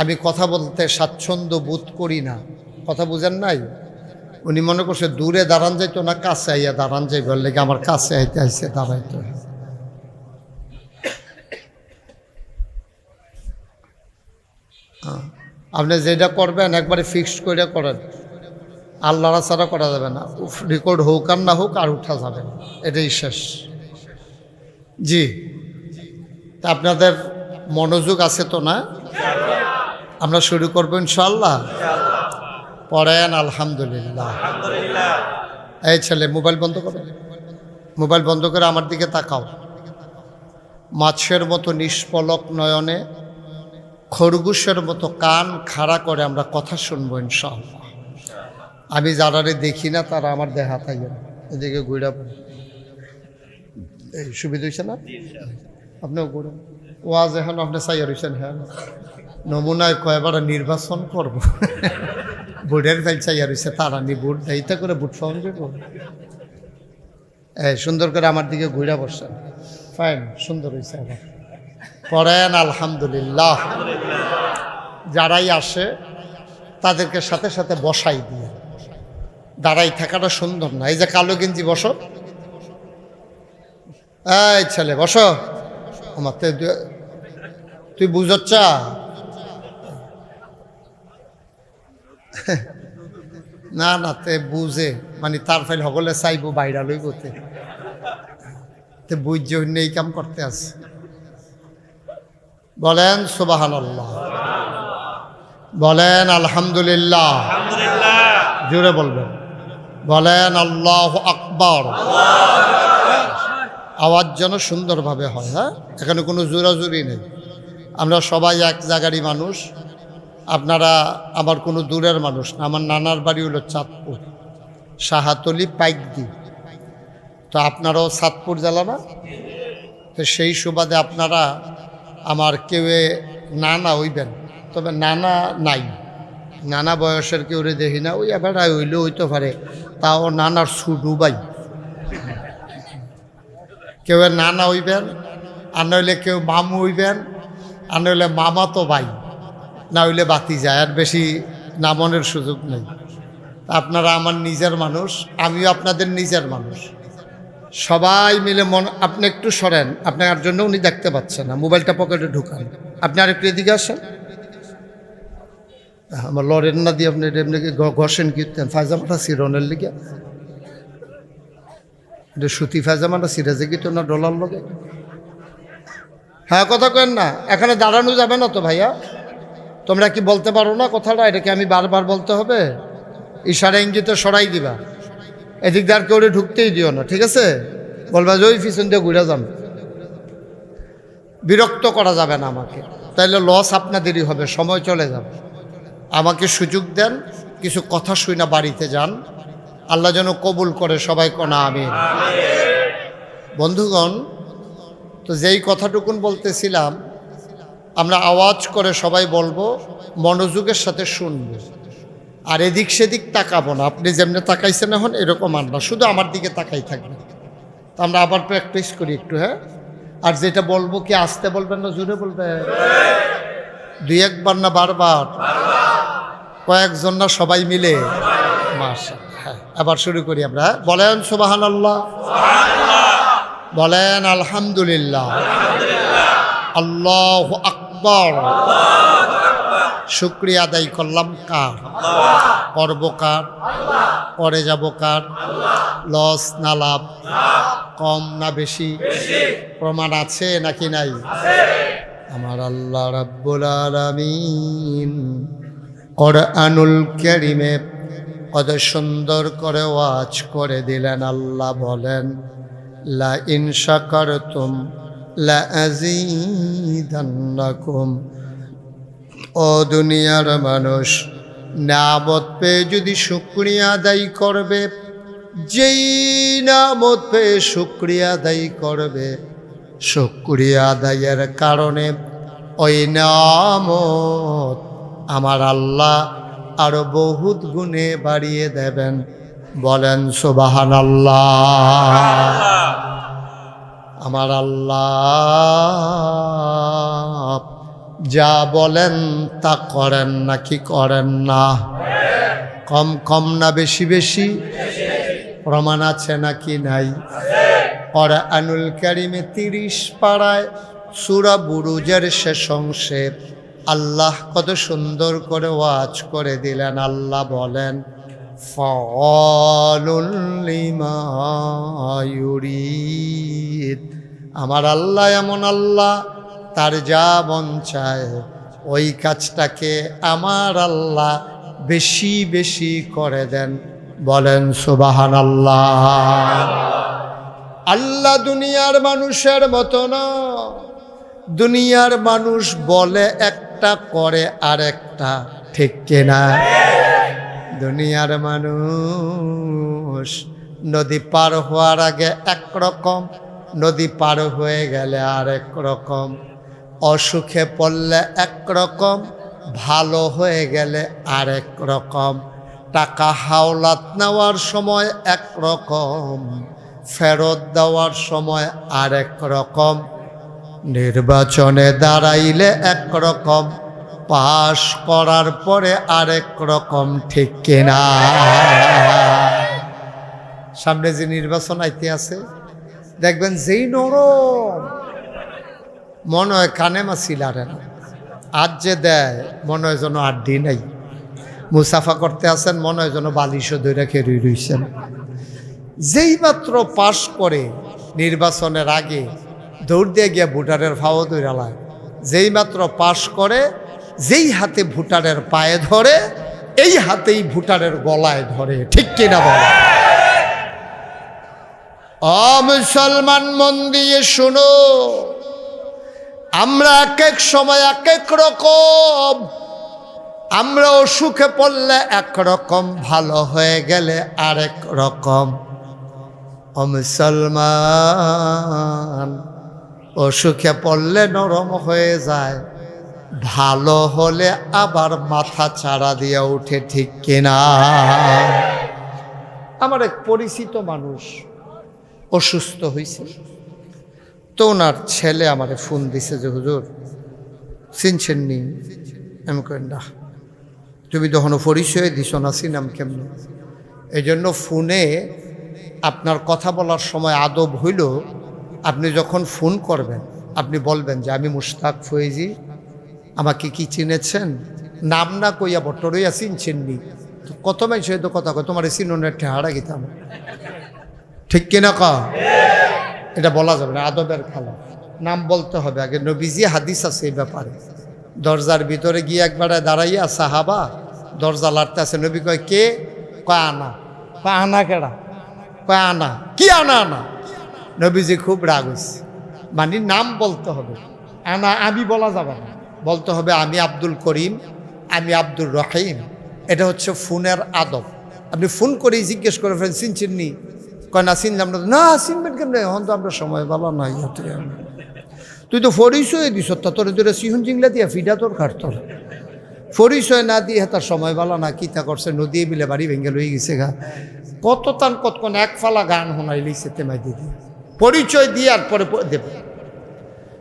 আমি কথা বলতে স্বাচ্ছন্দ্য বোধ করি না। কথা বুঝেন নাই? উনি মনে করছে দূরে দাঁড়ান যাইতো না, কাছে আইয়া দাঁড়ান যাই, বললে কি আমার কাছে আইতে আইসে দাঁড়াইতো। আপনি যেটা করবেন একবারে ফিক্সড করে করেন, আল্লাহরা ছাড়া করা যাবে না। রেকর্ড হোক আর না হোক আর উঠা যাবে না, এটাই শেষ। জি, তা আপনাদের মনোযোগ আছে তো না? আমরা শুরু করবো ইনশাআল্লাহ। পড়েন আলহামদুলিল্লাহ। এই ছেলে মোবাইল বন্ধ করো, মোবাইল বন্ধ করে আমার দিকে তাকাও। মাছের মতো নিষ্পলক নয়নে, খরগোশের মতো কান খাড়া করে আমরা কথা শুনবো ইনশাআল্লাহ। আমি যারারে দেখি না তারা আমার দেহা থাকবে না, এদিকে ঘুরা পড়ে। এই সুবিধা হয়েছে না? আপনিও ঘুরেন। ওয়াজ এখন আপনি চাইয়া রয়েছেন। হ্যাঁ, নমুনায় কয়বার নির্বাচন করবো। বুটের ফেল চাইয়া রয়েছে, তারা নি বুট এইটা করে বুট পাওয়া যাবো। এই সুন্দর করে আমার দিকে ঘুরা বসছেন। ফাইন, সুন্দর হয়েছে। আবার পড়েন আলহামদুলিল্লাহ। যারাই আসে তাদেরকে সাথে সাথে বসাই দিয়ে, দাঁড়াই থাকাটা সুন্দর না। এই যে কালো গেঞ্জি, বসো। এই ছেলে বসো। আমার তুই বুঝচ্ছা? না না, তে বুঝে মানে তার ফাইল সকলে চাইব বাইরা লইব, তে বুঝছে অন্য এই কাম করতে আছে। বলেন সুবহানাল্লাহ, বলেন আলহামদুলিল্লাহ, জোরে বলবেন। বলেন আল্লাহু আকবার। আওয়াজ যেন সুন্দরভাবে হয়। হ্যাঁ, এখানে কোনো জোরাজুরি নেই। আমরা সবাই এক জায়গারই মানুষ। আপনারা আমার কোনো দূরের মানুষ না। আমার নানার বাড়ি হলো চাঁদপুর, শাহাতলি পাইকদি। তো আপনারাও চাঁদপুর জেলা না? তো সেই সুবাদে আপনারা আমার কেউ নানা হইবেন, তবে নানা নাই। নানা বয়সের কেউ দেখি না। ওই এবার হইলেও হইতে পারে, তাও নানার ছুটু ভাই। কেউ নানা হইবেন, আর নইলে কেউ মামু হইবেন, আর নইলে মামা তো ভাই, না হইলে বাতি যায়। আর বেশি নামনের সুযোগ নেই। আপনারা আমার নিজের মানুষ, আমিও আপনাদের নিজের মানুষ। সবাই মিলে আপনি একটু সরেন, আপনার জন্য উনি দেখতে পাচ্ছেন না। মোবাইলটা পকেটে ঢুকান। আপনি আর একটু এদিকে আসেন। আমার লড়েন না দিয়ে আপনি এমনি ঘষেন কীর্তেন ফায়জামাটা সিরনের লিগে। সুতি ফায়জামাটা সিরাজে কি তো না ডলার লগে? হ্যাঁ, কথা কেন না? এখানে দাঁড়ানো যাবে না তো ভাইয়া? তোমরা কি বলতে পারো না কথাটা? এটাকে আমি বারবার বলতে হবে? ইশারা ইঙ্গিতে সরাই দিবা। এদিক দিয়ে আর কেউ ঢুকতেই দিও না, ঠিক আছে? বলবা যে ওই পিছন দিয়ে ঘুরে যান। বিরক্ত করা যাবে না আমাকে, তাইলে লস আপনাদেরই হবে, সময় চলে যাবে। আমাকে সুযোগ দেন, কিছু কথা শুই না বাড়িতে যান। আল্লাহ যেন কবুল করে। সবাই কোনা আমিন। বন্ধুগণ, তো যেই কথাটুকুন বলতেছিলাম, আমরা আওয়াজ করে সবাই বলবো, মনোযোগের সাথে শুনবো, আর এদিক সেদিক তাকাবো না। আপনি যেমনি তাকাইছেন এখন এরকম আর না, শুধু আমার দিকে তাকাই থাকবেন। তো আমরা আবার প্র্যাকটিস করি একটু। হ্যাঁ, আর যেটা বলবো কি আস্তে বলবেন না জোরে বলবেন? দুই একবার না বারবার? কয়েকজন না সবাই মিলে? মাশাআল্লাহ। হ্যাঁ, আবার শুরু করি আমরা। বলেন সুবহানাল্লাহ, বলেন আলহামদুলিল্লাহ, আল্লাহু আকবার। শুকরিয়া আদায় করলাম কার? করব কার? করে যাব কার? লস না লাভ? কম না বেশি? প্রমাণ আছে নাকি নাই? আমার আল্লাহ রাব্বুল আলামিন কোরআনুল কারীমে কত সুন্দর করে ওয়াজ করে দিলেন। আল্লাহ বলেন, লা ইন শাকারতুম লা আযীদান্নাকুম। ও দুনিয়ার মানুষ, নিয়ামত পেয়ে যদি শুকরিয়া আদায় করবে, যেই নিয়ামত পেয়ে শুকরিয়া আদায় করবে, শুকরিয়া আদায়ের কারণে ওই নিয়ামত আমার আল্লাহ আরো বহুত গুণে বাড়িয়ে দেবেন। বলেন সুবহানাল্লাহ। আমার আল্লাহ যা বলেন তা করেন নাকি করেন না? কম কম না বেশি বেশি? প্রমাণ আছে নাকি নাই? কোরআনুল কারীমে 30 পারায় সূরা বুরুজের শেষ অংশে আল্লাহ কত সুন্দর করে ওয়াজ করে দিলেন। আল্লাহ বলেন, ফাআলুল লিমা ইউরিদ। আমার আল্লাহ এমন আল্লাহ, তার যা মন চায় ওই কাজটাকে আমার আল্লাহ বেশি বেশি করে দেন। বলেন সুবহানাল্লাহ। আল্লাহ দুনিয়ার মানুষের মতো না। দুনিয়ার মানুষ বলে একটা করে আরেকটা, ঠিক কিনা? দুনিয়ার মানুষ নদী পার হওয়ার আগে একরকম, নদী পার হয়ে গেলে আরেক রকম, অসুখে পড়লে একরকম, ভালো হয়ে গেলে আরেক রকম, টাকা হাওলাত নেওয়ার সময় একরকম, ফেরত দেওয়ার সময় আরেক রকম, নির্বাচনে দাঁড়াইলে একরকম, পাশ করার পরে আরেক রকম, ঠিক কিনা? সামনে যে নির্বাচন আইতে আছে, দেখবেন যেই নরম মনে হয় কানে মাছি লাড়ে না, আজ যে দেয় মনে হয় যেন আড্ডি নাই, মুসাফা করতে আসেন মনে হয় যেন বালিশও ধরে খেয়ে রইছেন। যেই মাত্র পাশ করে নির্বাচনের আগে দৌড় দিয়ে গিয়ে ভোটারের ফাও দৌড়ালায়, যেই মাত্র পাশ করে যেই হাতে ভোটারের পায়ে ধরে এই হাতেই ভোটারের গলায় ধরে, ঠিক কিনা বলে? ও মুসলমান, মন দিয়ে শুনো, আমরা এক এক সময় এক এক রকম, আমরা অসুখে পড়লে একরকম, ভালো হয়ে গেলে আরেক রকম। ও মুসলমান, অসুখে পড়লে নরম হয়ে যায়, ভালো হলে আবার মাথা চাড়া দিয়ে উঠে, ঠিক কিনা? আমার এক পরিচিত মানুষ অসুস্থ হয়েছে, তো ওনার ছেলে আমারে ফোন দিছে যে হুজুর চিনছেন নি? আমি কই না, তুমি তখনও পরিচয় দিছ না, চিনাম কেমন? এই জন্য ফোনে আপনার কথা বলার সময় আদব হইল, আপনি যখন ফোন করবেন আপনি বলবেন যে আমি মুশতাক ফয়েজি, আমাকে কি চিনেছেন? নাম না কইয়া বটরইয়া চিনছেন নি? কত মাইছে তো কথা কয়, তোমার চিননের ঠেহারা গীতাম, ঠিক কিনা? এটা বলা যাবে না, আদবের খেলা। নাম বলতে হবে আগে। নবীজি হাদিস আছে এই ব্যাপারে, দরজার ভিতরে গিয়ে একবারে দাঁড়াইয়া সাহাবা দরজা লাড়তে আছে, নবী কয় কে? কয় আনা। কয় আনা কেডা? কয় আনা। কি আনা? আনা। নবীজি খুব রাগ হয়েছে, মানে নাম বলতে হবে, আনা আমি বলা যাবে না, বলতে হবে আমি আব্দুল করিম, আমি আব্দুর রহিম। এটা হচ্ছে ফোনের আদব। আপনি ফোন করেই জিজ্ঞেস করে ফেলেন চিনছেন নি? কয় না চিনলাম না। না চিনবেন কেমন? এখন তো আমরা সময় বলা নাই, তুই তো পরিচয় দিস, তোর তোর সিহুন জিংলা দিয়া ফিডা তোর কাট, তোর পরিচয় না দিয়ে তার সময় বলা না, কি তা করছে, নদী বিলে বাড়ি ভেঙে লই গেছে গা, কত তান কতক্ষণ এক ফালা গান শোনাই লিছে তেমাই দিদি, পরিচয় দিয়ে আর পরে দেবে।